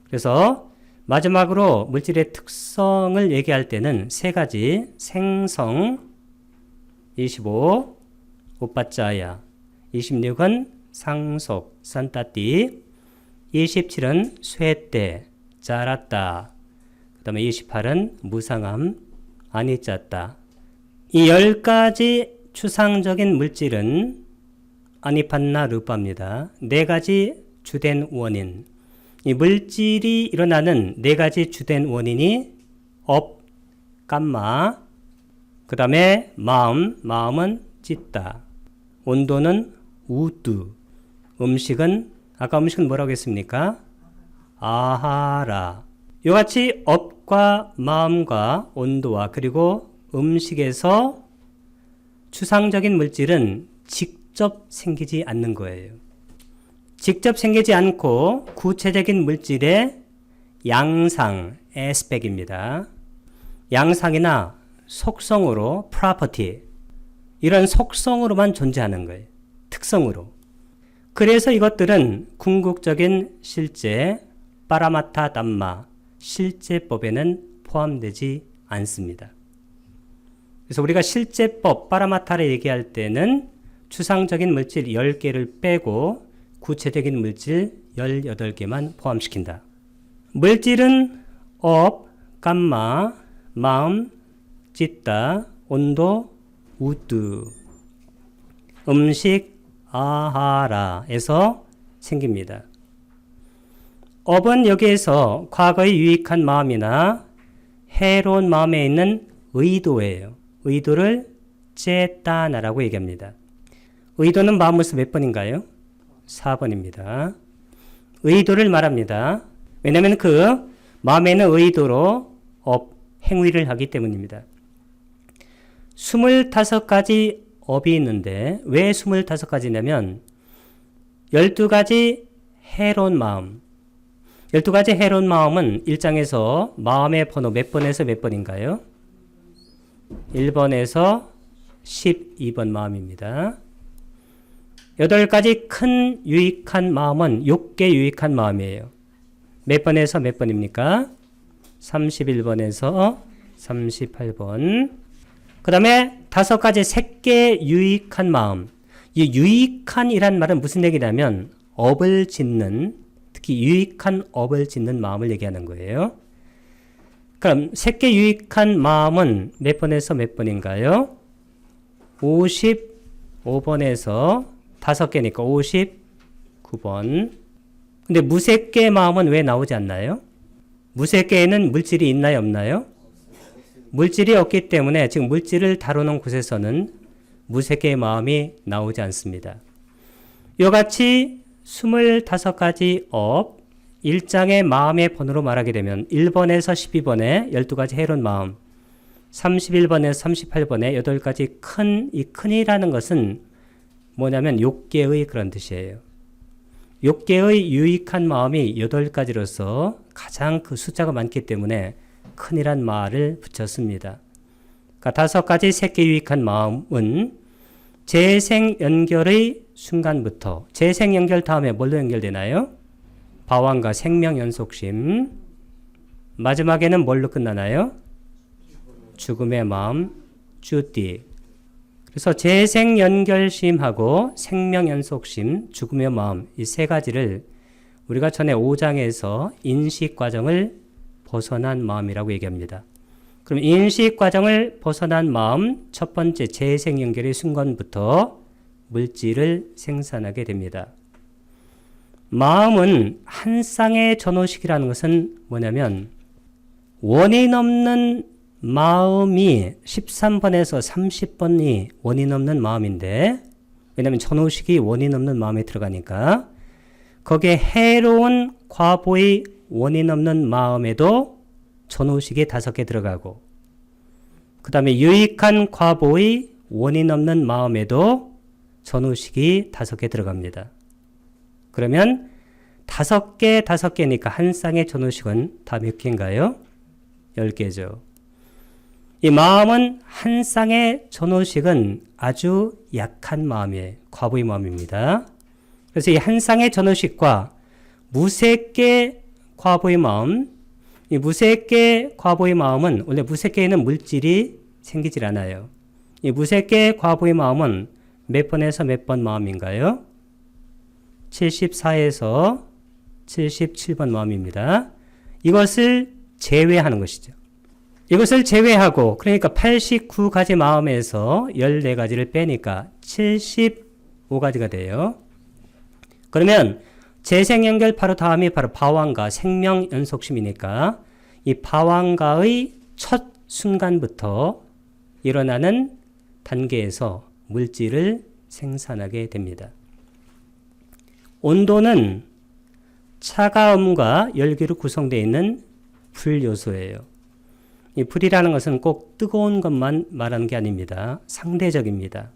그래서 마지막으로 물질의 특성을 얘기할 때는 세 가지 생성 25 오빠짜야 26은 상속 산따띠 27은 쇠때 자랐다 그 다음에 28은 무상함 아니짰다. 이 10가지 추상적인 물질은 아니판나 루파입니다. 4가지 주된 원인. 이 물질이 일어나는 4가지 주된 원인이 업, 감마, 그 다음에 마음은 찢다, 온도는 우뚜, 아까 음식은 뭐라고 했습니까? 아하라. 이같이 업과 마음과 온도와 그리고 음식에서 추상적인 물질은 직접 생기지 않는 거예요. 직접 생기지 않고 구체적인 물질의 양상, 에스펙입니다. 양상이나 속성으로, property, 이런 속성으로만 존재하는 거예요. 특성으로. 그래서 이것들은 궁극적인 실제, 파라마타 담마, 실제법에는 포함되지 않습니다. 그래서 우리가 실제법, 파라마타를 얘기할 때는 추상적인 물질 10개를 빼고 구체적인 물질 18개만 포함시킨다. 물질은 업, 감마, 마음, 찢다, 온도, 우뚜, 음식, 아하라에서 생깁니다. 업은 여기에서 과거의 유익한 마음이나 해로운 마음에 있는 의도예요. 의도를 째따나라고 얘기합니다. 의도는 마음에서 몇 번인가요? 4번입니다. 의도를 말합니다. 왜냐하면 그 마음에 있는 의도로 행위를 하기 때문입니다. 25가지 업이 있는데 왜 25가지냐면 12가지 해로운 마음. 12가지 해로운 마음은 1장에서 마음의 번호 몇 번에서 몇 번인가요? 1번에서 12번 마음입니다. 8가지 큰 유익한 마음은 6개 유익한 마음이에요. 몇 번에서 몇 번입니까? 31번에서 38번. 그 다음에 5가지 색계 유익한 마음. 이 유익한이란 말은 무슨 얘기냐면 업을 짓는, 특히 유익한 업을 짓는 마음을 얘기하는 거예요. 그럼 색계 유익한 마음은 몇 번에서 몇 번인가요? 55번에서 5개니까 59번. 근데 무색계 마음은 왜 나오지 않나요? 무색계에는 물질이 있나요, 없나요? 물질이 없기 때문에 지금 물질을 다루는 곳에서는 무색계의 마음이 나오지 않습니다. 이와 같이 25가지 업, 1장의 마음의 번호로 말하게 되면 1번에서 12번에 12가지 해로운 마음, 31번에서 38번에 8가지 큰, 이 큰이라는 것은 뭐냐면 6개의 그런 뜻이에요. 6개의 유익한 마음이 8가지로서 가장 그 숫자가 많기 때문에 큰이란 말을 붙였습니다. 그러니까 5가지 색계 유익한 마음은 재생 연결의 순간부터, 재생 연결 다음에 뭘로 연결되나요? 바완과 생명 연속심. 마지막에는 뭘로 끝나나요? 죽음의 마음, 주띠. 그래서 재생 연결심하고 생명 연속심, 죽음의 마음, 이 세 가지를 우리가 전에 5장에서 인식 과정을 벗어난 마음이라고 얘기합니다. 그럼 인식 과정을 벗어난 마음, 첫 번째 재생 연결의 순간부터 물질을 생산하게 됩니다. 마음은 한 쌍의 전호식이라는 것은 뭐냐면 원인 없는 마음이 13번에서 30번이 원인 없는 마음인데, 왜냐하면 전호식이 원인 없는 마음에 들어가니까 거기에 해로운 과보의 원인 없는 마음에도 전호식이 5개 들어가고, 그 다음에 유익한 과보의 원인 없는 마음에도 전호식이 5개 들어갑니다. 그러면 5개니까 한 쌍의 전호식은 다 몇 개인가요? 10개죠. 이 마음은 한 쌍의 전호식은 아주 약한 마음이에요. 과보의 마음입니다. 그래서 이 한 쌍의 전호식과 무색계 과보의 마음, 이 무색계 과보의 마음은 원래 무색계에는 물질이 생기질 않아요. 이 무색계 과보의 마음은 몇 번에서 몇 번 마음인가요? 74에서 77번 마음입니다. 이것을 제외하는 것이죠. 이것을 제외하고, 그러니까 89가지 마음에서 14가지를 빼니까 75가지가 돼요. 그러면 재생연결 바로 다음이 바로 바완가 생명 연속심이니까 이 바완가의 첫 순간부터 일어나는 단계에서 물질을 생산하게 됩니다. 온도는 차가움과 열기로 구성되어 있는 불 요소예요. 이 불이라는 것은 꼭 뜨거운 것만 말하는 게 아닙니다. 상대적입니다.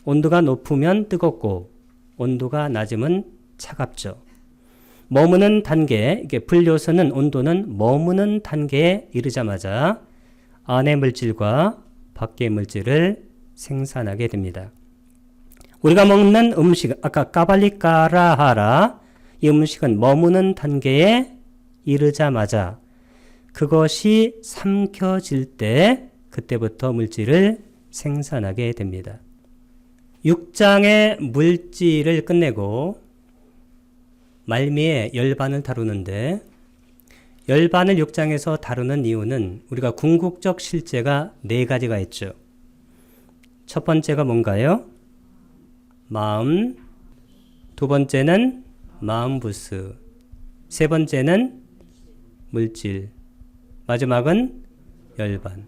온도가 높으면 뜨겁고 온도가 낮으면 차갑죠. 머무는 단계, 이게 불 요소는 온도는 머무는 단계에 이르자마자 안의 물질과 밖의 물질을 생산하게 됩니다. 우리가 먹는 음식, 아까 까발리까라하라, 이 음식은 머무는 단계에 이르자마자 그것이 삼켜질 때 그때부터 물질을 생산하게 됩니다. 6장의 물질을 끝내고 말미에 열반을 다루는데, 열반을 6장에서 다루는 이유는 우리가 궁극적 실제가 4가지가 있죠. 첫 번째가 뭔가요? 마음, 두 번째는 마음부스, 세 번째는 물질, 마지막은 열반.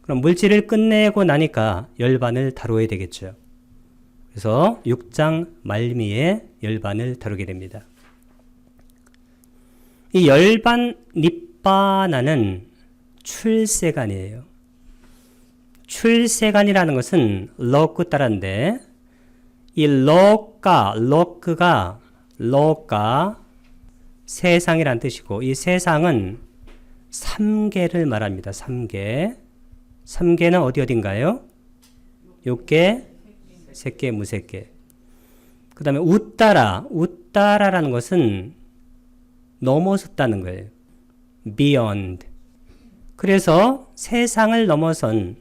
그럼 물질을 끝내고 나니까 열반을 다루어야 되겠죠. 그래서 6장 말미에 열반을 다루게 됩니다. 이 열반 닛바나는 출세간이에요. 출세간이라는 것은 럭그 따라인데 이 럭가 세상이란 뜻이고 이 세상은 3개를 말합니다. 3개. 3개는 어딘가요? 욕계, 색계, 무색계. 그 다음에 웃다라라는 것은 넘어섰다는 거예요. beyond. 그래서 세상을 넘어선,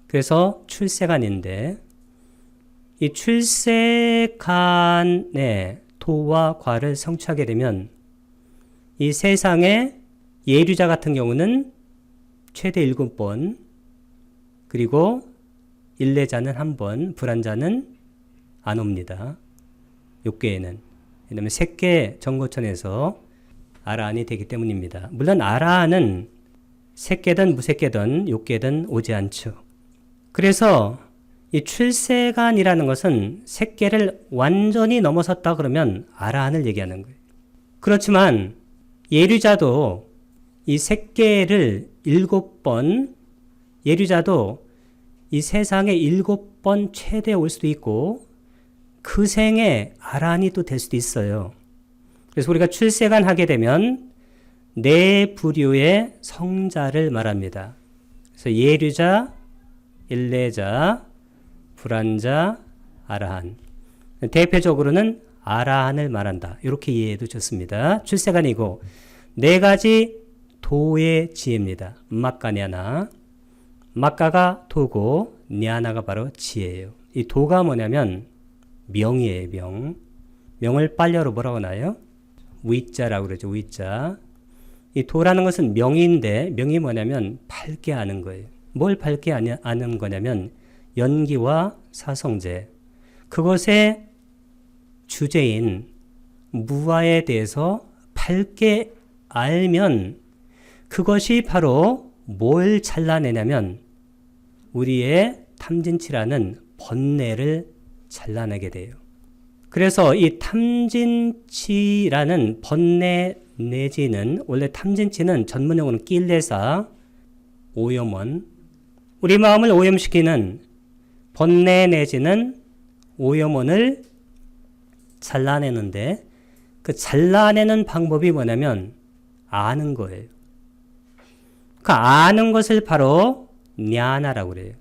그래서 출세간인데 이 출세간의 도와 과를 성취하게 되면 이 세상의 예류자 같은 경우는 최대 7번, 그리고 일례자는 1번, 불안자는 안 옵니다. 욕계에는. 왜냐하면 색계 정거천에서 아라한이 되기 때문입니다. 물론 아라한은 색계든 무색계든 욕계든 오지 않죠. 그래서 이 출세간이라는 것은 색계를 완전히 넘어섰다 그러면 아라한을 얘기하는 거예요. 그렇지만 예류자도 이 색계를 7번, 예류자도 이 세상에 7번 최대 올 수도 있고 그 생에 아라한이 또 될 수도 있어요. 그래서 우리가 출세간 하게 되면 네 부류의 성자를 말합니다. 그래서 예류자, 일례자, 불안자, 아라한. 대표적으로는 아라한을 말한다. 이렇게 이해해도 좋습니다. 출세간이고 네 가지 도의 지혜입니다. 막가, 냐나. 막가가 도고 냐나가 바로 지혜예요. 이 도가 뭐냐면 명이에요. 명을 빨려로 뭐라고 하나요? 위자라고 그러죠. 위자. 이 도라는 것은 명인데 명이 뭐냐면 밝게 아는 거예요. 뭘 밝게 아는 거냐면 연기와 사성제. 그것의 주제인 무아에 대해서 밝게 알면 그것이 바로 뭘 잘라내냐면 우리의 탐진치라는 번뇌를 잘라내게 돼요. 그래서 이 탐진치라는 번뇌 내지는 원래 탐진치는 전문용어는 낄레사, 오염원. 우리 마음을 오염시키는 번뇌 내지는 오염원을 잘라내는데 그 잘라내는 방법이 뭐냐면 아는 거예요. 그 아는 것을 바로 냐나라고 그래요.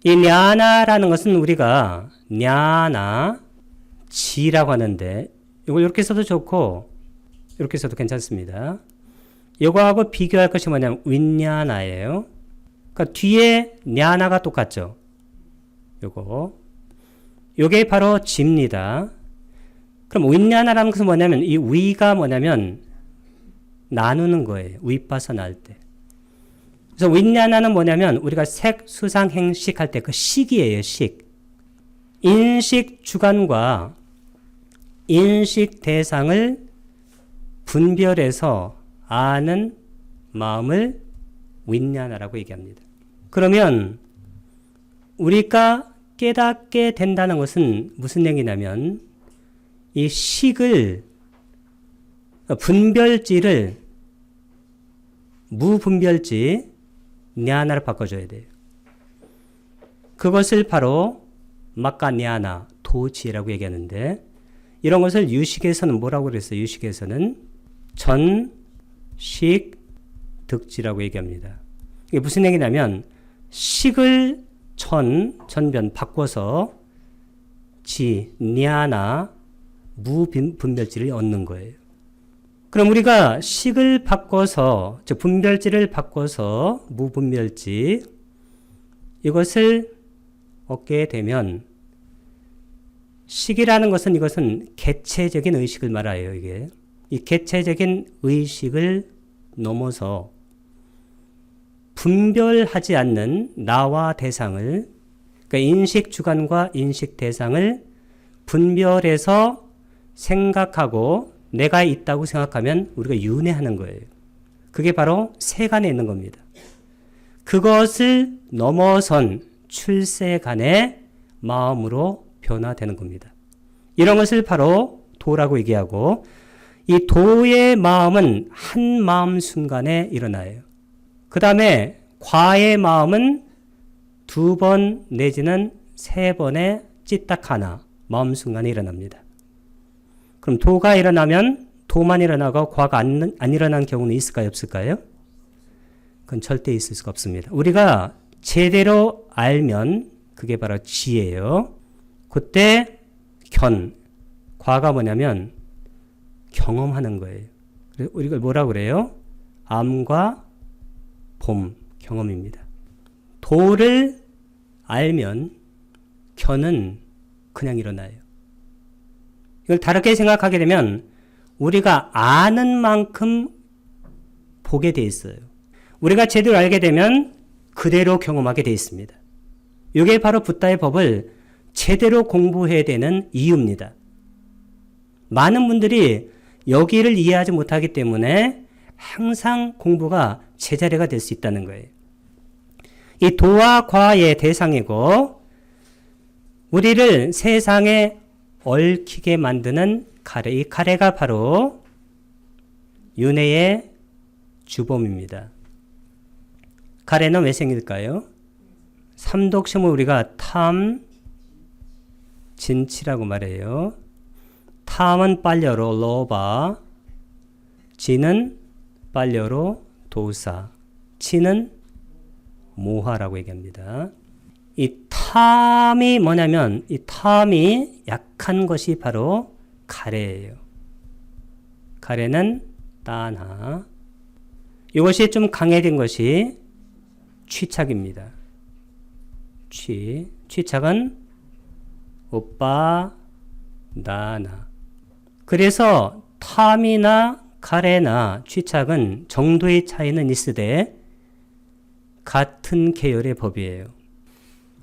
이 냐나라는 것은 우리가 냐나, 지라고 하는데 이걸 이렇게 써도 좋고 이렇게 써도 괜찮습니다. 이거하고 비교할 것이 뭐냐면 윈냐나예요. 그러니까 뒤에 냐나가 똑같죠. 요게 바로 지입니다. 그럼 윈냐나라는 것은 뭐냐면 이 위가 뭐냐면 나누는 거예요. 윗바서 날 때. 그래서 윈냐나는 뭐냐면 우리가 색, 수상, 행식 할 때 그 식이에요. 식. 인식 주관과 인식 대상을 분별해서 아는 마음을 윈냐나라고 얘기합니다. 그러면 우리가 깨닫게 된다는 것은 무슨 얘기냐면 이 식을 분별지를 무분별지 냐나로 바꿔줘야 돼요. 그것을 바로 막가 냐나 도지라고 얘기하는데 이런 것을 유식에서는 뭐라고 그랬어요? 유식에서는 전식 득지라고 얘기합니다. 이게 무슨 얘기냐면 식을 전변 바꿔서 지, 냐나 무분별지를 얻는 거예요. 그럼 우리가 식을 바꿔서 즉 분별지를 바꿔서 무분별지 이것을 얻게 되면 식이라는 것은 이것은 개체적인 의식을 말해요. 이게 이 개체적인 의식을 넘어서 분별하지 않는 나와 대상을 그러니까 인식 주관과 인식 대상을 분별해서 생각하고 내가 있다고 생각하면 우리가 윤회하는 거예요. 그게 바로 세간에 있는 겁니다. 그것을 넘어선 출세간의 마음으로 변화되는 겁니다. 이런 것을 바로 도라고 얘기하고 이 도의 마음은 한 마음 순간에 일어나요. 그 다음에 과의 마음은 2번 내지는 3번의 찌딱 하나 마음 순간에 일어납니다. 그럼 도가 일어나면 도만 일어나고 과가 안 일어난 경우는 있을까요? 없을까요? 그건 절대 있을 수가 없습니다. 우리가 제대로 알면 그게 바로 지예요. 그때 과가 뭐냐면 경험하는 거예요. 우리가 뭐라고 그래요? 암과 봄, 경험입니다. 도를 알면 견은 그냥 일어나요. 이걸 다르게 생각하게 되면 우리가 아는 만큼 보게 돼 있어요. 우리가 제대로 알게 되면 그대로 경험하게 돼 있습니다. 이게 바로 붓다의 법을 제대로 공부해야 되는 이유입니다. 많은 분들이 여기를 이해하지 못하기 때문에 항상 공부가 제자리가 될 수 있다는 거예요. 이 도와 과의 대상이고 우리를 세상에 얽히게 만드는 가래, 이 가래가 바로 윤회의 주범입니다. 가래는 왜 생길까요? 삼독심을 우리가 탐, 진치라고 말해요. 탐은 빨려로 로바, 진은 빨려로 도사, 치는 모하라고 얘기합니다. 이 탐이 뭐냐면 이 탐이 약한 것이 바로 가래예요. 가래는 따나. 이것이 좀 강해진 것이 취착입니다. 취착은 오빠, 나나. 그래서 탐이나 가래나 취착은 정도의 차이는 있으되 같은 계열의 법이에요.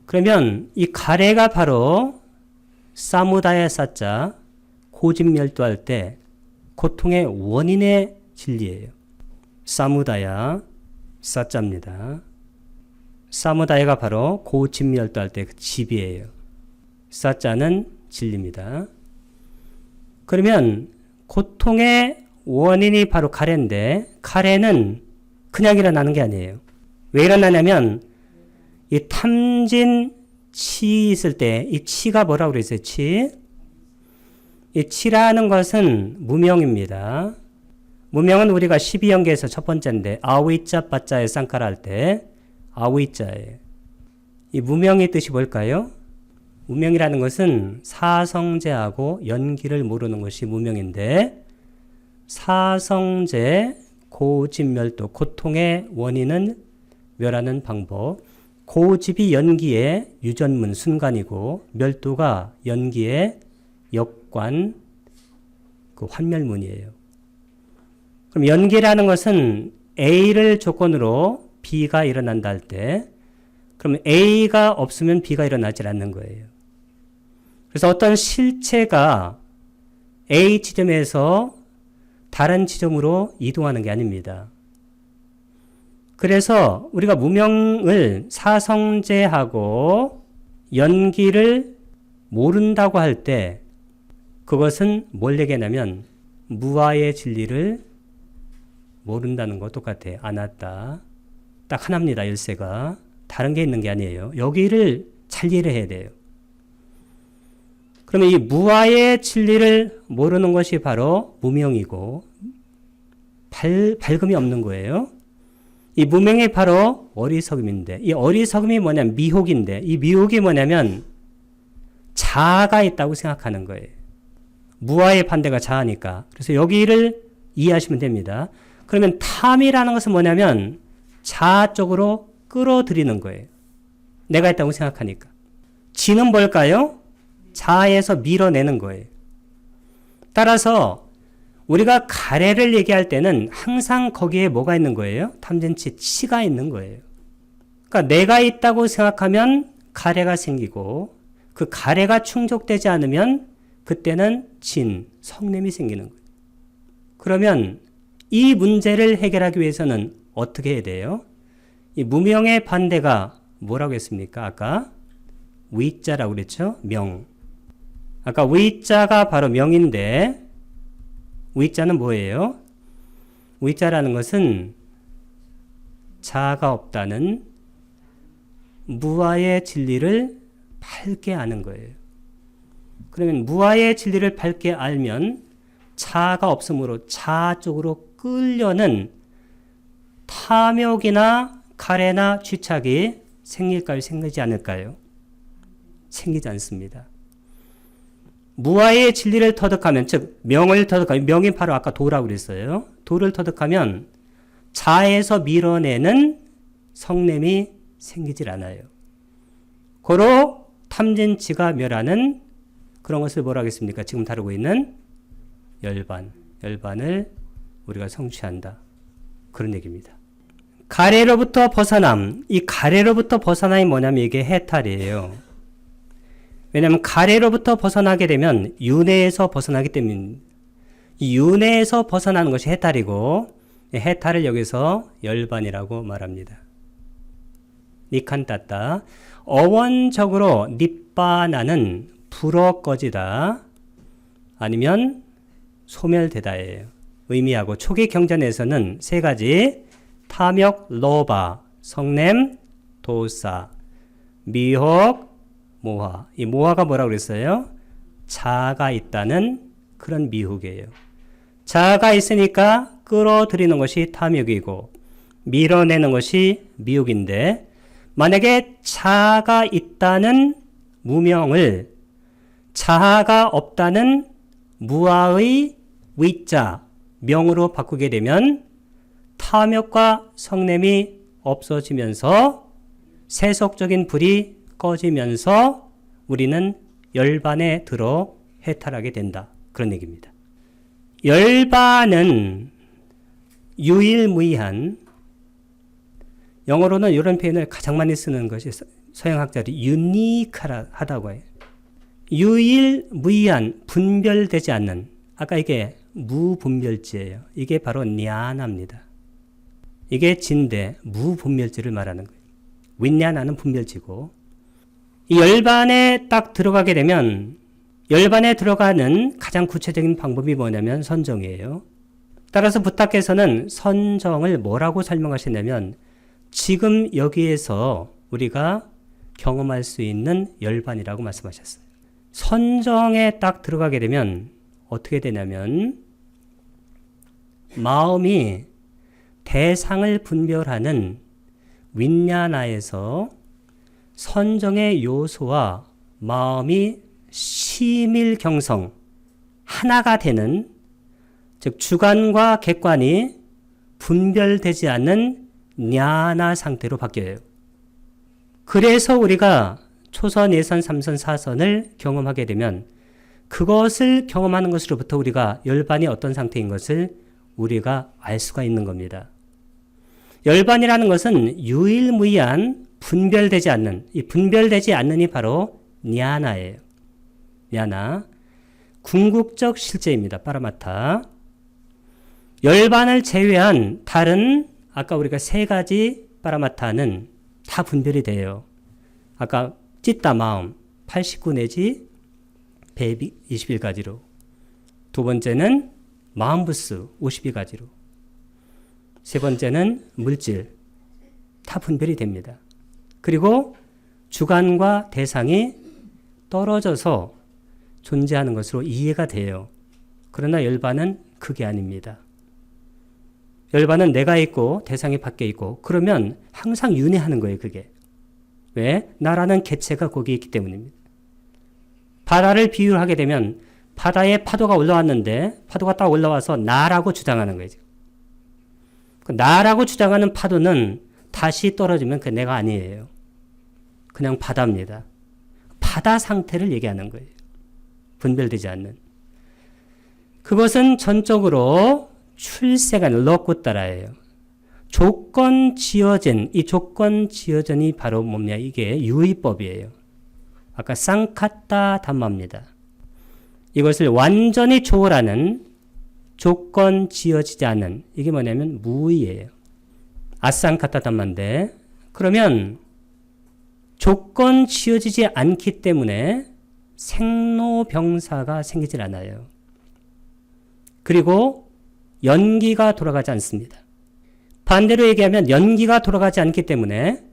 그러면 이 가래가 바로 사무다야 사자, 고집멸도할 때 고통의 원인의 진리예요. 사무다야 사자입니다. 사무다야가 바로 고집멸도할 때 그 집이에요. 사자는 진리입니다. 그러면 고통의 원인이 바로 가래인데 가래는 그냥 일어나는 게 아니에요. 왜 일어나냐면 이 탐진 치 있을 때 이 치가 뭐라고 그랬어요? 치. 이 치라는 것은 무명입니다. 무명은 우리가 12연계에서 첫 번째인데 아위자 빠자에 쌍카라 할 때 아위자예요. 이 무명의 뜻이 뭘까요? 무명이라는 것은 사성제하고 연기를 모르는 것이 무명인데 사성제 고집멸도 고통의 원인은 멸하는 방법. 고집이 연기의 유전문 순간이고 멸도가 연기의 역관 그 환멸문이에요. 그럼 연기라는 것은 A를 조건으로 B가 일어난다 할 때 그러면 A가 없으면 B가 일어나질 않는 거예요. 그래서 어떤 실체가 A 지점에서 다른 지점으로 이동하는 게 아닙니다. 그래서 우리가 무명을 사성제하고 연기를 모른다고 할 때 그것은 뭘 얘기하냐면 무아의 진리를 모른다는 것 똑같아요. 아나따. 딱 하나입니다. 열쇠가. 다른 게 있는 게 아니에요. 여기를 잘 이해를 해야 돼요. 그러면 이 무아의 진리를 모르는 것이 바로 무명이고 밝음이 없는 거예요. 이 무명이 바로 어리석음인데 이 어리석음이 뭐냐면 미혹인데 이 미혹이 뭐냐면 자아가 있다고 생각하는 거예요. 무아의 반대가 자아니까. 그래서 여기를 이해하시면 됩니다. 그러면 탐이라는 것은 뭐냐면 자아 쪽으로 끌어들이는 거예요. 내가 있다고 생각하니까. 지는 뭘까요? 자아에서 밀어내는 거예요. 따라서 우리가 가래를 얘기할 때는 항상 거기에 뭐가 있는 거예요? 탐진치 치가 있는 거예요. 그러니까 내가 있다고 생각하면 가래가 생기고 그 가래가 충족되지 않으면 그때는 진, 성냄이 생기는 거예요. 그러면 이 문제를 해결하기 위해서는 어떻게 해야 돼요? 이 무명의 반대가 뭐라고 했습니까? 아까 위자라고 그랬죠? 명. 아까 위자가 바로 명인데 위자는 뭐예요? 위자라는 것은 자아가 없다는 무아의 진리를 밝게 아는 거예요. 그러면 무아의 진리를 밝게 알면 자아가 없으므로 자아 쪽으로 끌려는 탐욕이나 가래나 취착이 생길까요? 생기지 않을까요? 생기지 않습니다. 무아의 진리를 터득하면, 즉 명을 터득하면, 명이 바로 아까 도라고 그랬어요. 도를 터득하면 자아에서 밀어내는 성냄이 생기질 않아요. 고로 탐진치가 멸하는 그런 것을 뭐라 하겠습니까? 지금 다루고 있는 열반을 우리가 성취한다. 그런 얘기입니다. 가래로부터 벗어남. 이 가래로부터 벗어남이 뭐냐면 이게 해탈이에요. 왜냐하면 가래로부터 벗어나게 되면 윤회에서 벗어나기 때문입니다. 이 윤회에서 벗어나는 것이 해탈이고, 해탈을 여기서 열반이라고 말합니다. 니칸따따. 어원적으로 닛바나는 불어 꺼지다 아니면 소멸되다예요. 의미하고 초기 경전에서는 세 가지 탐욕, 로바, 성냄, 도사, 미혹, 모하. 이 모하가 뭐라고 그랬어요? 자아가 있다는 그런 미혹이에요. 자아가 있으니까 끌어들이는 것이 탐욕이고 밀어내는 것이 미혹인데, 만약에 자아가 있다는 무명을 자아가 없다는 무아의 위자, 명으로 바꾸게 되면 탐욕과 성냄이 없어지면서 세속적인 불이 꺼지면서 우리는 열반에 들어 해탈하게 된다. 그런 얘기입니다. 열반은 유일무이한, 영어로는 이런 표현을 가장 많이 쓰는 것이 서양학자들이 유니크하다고 해요. 유일무이한, 분별되지 않는, 아까 이게 무분별지예요. 이게 바로 냐나입니다. 이게 진대, 무분별지를 말하는 거예요. 윈냐나는 분별지고, 이 열반에 딱 들어가게 되면 열반에 들어가는 가장 구체적인 방법이 뭐냐면 선정이에요. 따라서 부탁께서는 선정을 뭐라고 설명하시냐면 지금 여기에서 우리가 경험할 수 있는 열반이라고 말씀하셨어요. 선정에 딱 들어가게 되면 어떻게 되냐면 마음이 대상을 분별하는 윈냐나에서 선정의 요소와 마음이 심일경성 하나가 되는, 즉 주관과 객관이 분별되지 않는 냐나 상태로 바뀌어요. 그래서 우리가 초선, 예선, 삼선, 사선을 경험하게 되면 그것을 경험하는 것으로부터 우리가 열반이 어떤 상태인 것을 우리가 알 수가 있는 겁니다. 열반이라는 것은 유일무이한 분별되지 않는, 이 분별되지 않는이 바로 냐나예요. 냐나. 궁극적 실제입니다. 파라마타. 열반을 제외한 다른 아까 우리가 세 가지 파라마타는 다 분별이 돼요. 아까 찌따 마음 89 내지 121가지로. 두 번째는 마음부스 52가지로. 세 번째는 물질. 다 분별이 됩니다. 그리고 주관과 대상이 떨어져서 존재하는 것으로 이해가 돼요. 그러나 열반은 그게 아닙니다. 열반은 내가 있고 대상이 밖에 있고 그러면 항상 윤회하는 거예요. 그게. 왜? 나라는 개체가 거기 있기 때문입니다. 바다를 비유하게 되면 바다에 파도가 올라왔는데 파도가 딱 올라와서 나라고 주장하는 거예요. 그 나라고 주장하는 파도는 다시 떨어지면 그 내가 아니에요. 그냥 바다입니다. 바다 상태를 얘기하는 거예요. 분별되지 않는. 그것은 전적으로 출세가 럭고따라예요. 조건 지어진, 이 조건 지어진이 바로 뭐냐, 이게 유의법이에요. 아까 쌍카타 담마입니다. 이것을 완전히 초월하는 조건 지어지지 않는, 이게 뭐냐면 무의예요. 아쌍카타 담마인데, 그러면 조건 지어지지 않기 때문에 생로병사가 생기질 않아요. 그리고 연기가 돌아가지 않습니다. 반대로 얘기하면 연기가 돌아가지 않기 때문에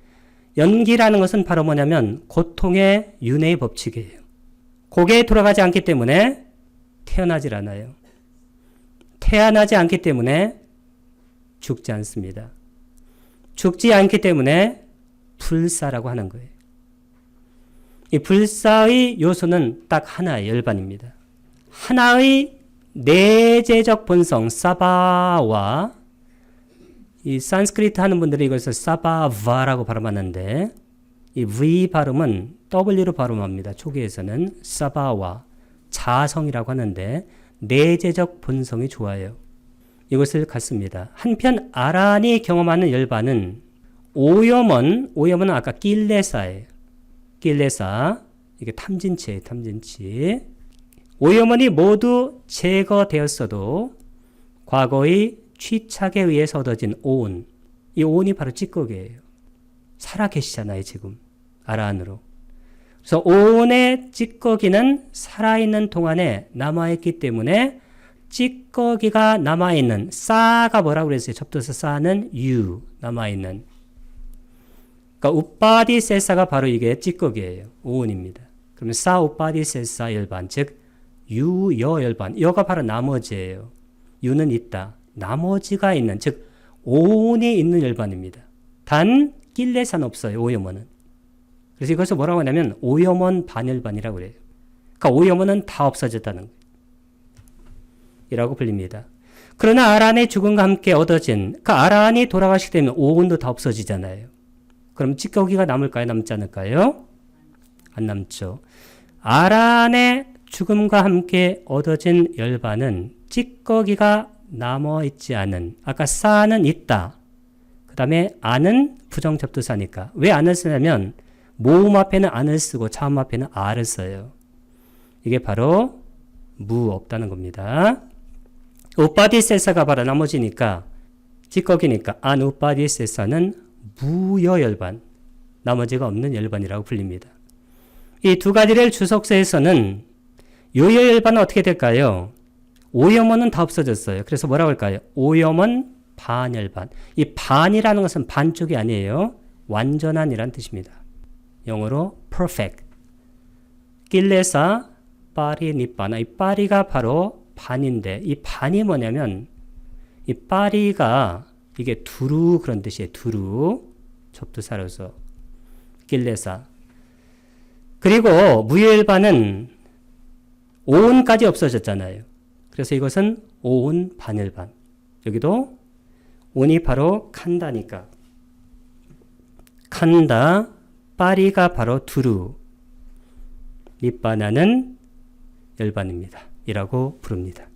연기라는 것은 바로 뭐냐면 고통의 윤회의 법칙이에요. 고개에 돌아가지 않기 때문에 태어나질 않아요. 태어나지 않기 때문에 죽지 않습니다. 죽지 않기 때문에 불사라고 하는 거예요. 이 불사의 요소는 딱 하나의 열반입니다. 하나의 내재적 본성 사바와 이 산스크리트 하는 분들이 이것을 사바바라고 발음하는데 이 V 발음은 W로 발음합니다. 초기에서는 사바와 자성이라고 하는데 내재적 본성이 좋아요. 이것을 갖습니다. 한편 아란이 경험하는 열반은 오염은 아까 길레사예요. 길레사 이게 탐진치예요. 탐진치. 오염원이 모두 제거되었어도 과거의 취착에 의해서 얻어진 오온, 이 오온이 바로 찌꺼기예요. 살아계시잖아요, 지금. 아란으로. 그래서 오온의 찌꺼기는 살아있는 동안에 남아있기 때문에 찌꺼기가 남아있는, 싸가 뭐라고 그랬어요? 접두사 싸는 유, 남아있는. 그러니까 우빠디세사가 바로 이게 찌꺼기예요. 오온입니다. 그러면 싸 우빠디세사 열반, 즉 유여 열반. 여가 바로 나머지예요. 유는 있다. 나머지가 있는, 즉 오온이 있는 열반입니다. 단 길레사는 없어요. 오염원은. 그래서 이것을 뭐라고 하냐면 오염원 반열반이라고 그래요. 그러니까 오염원은 다 없어졌다는 거예요. 이라고 불립니다. 그러나 아란의 죽음과 함께 얻어진, 그러니까 아란이 돌아가시게 되면 오온도 다 없어지잖아요. 그럼 찌꺼기가 남을까요? 남지 않을까요? 안 남죠. 아란의 죽음과 함께 얻어진 열반은 찌꺼기가 남아있지 않은, 아까 싸는 있다. 그 다음에 안은 부정접두사니까. 왜 안을 쓰냐면 모음 앞에는 안을 쓰고 차음 앞에는 아를 써요. 이게 바로 무 없다는 겁니다. 우빠디세사가 바로 나머지니까 찌꺼기니까 안 우빠디세사는 무여열반, 나머지가 없는 열반이라고 불립니다. 이 두 가지를 주석서에서는 요여열반은 어떻게 될까요? 오염원은 다 없어졌어요. 그래서 뭐라고 할까요? 오염원 반열반. 이 반이라는 것은 반쪽이 아니에요. 완전한이란 뜻입니다. 영어로 perfect. 길레사 파리 니빠나. 이 파리가 바로 반인데 이 반이 뭐냐면 이 파리가 이게 두루 그런 뜻이에요. 두루. 접두사로서 길레사. 그리고 무열반은 오온까지 없어졌잖아요. 그래서 이것은 오온 반열반. 여기도 온이 바로 칸다니까. 칸다, 파리가 바로 두루, 니빠나는 열반입니다. 이라고 부릅니다.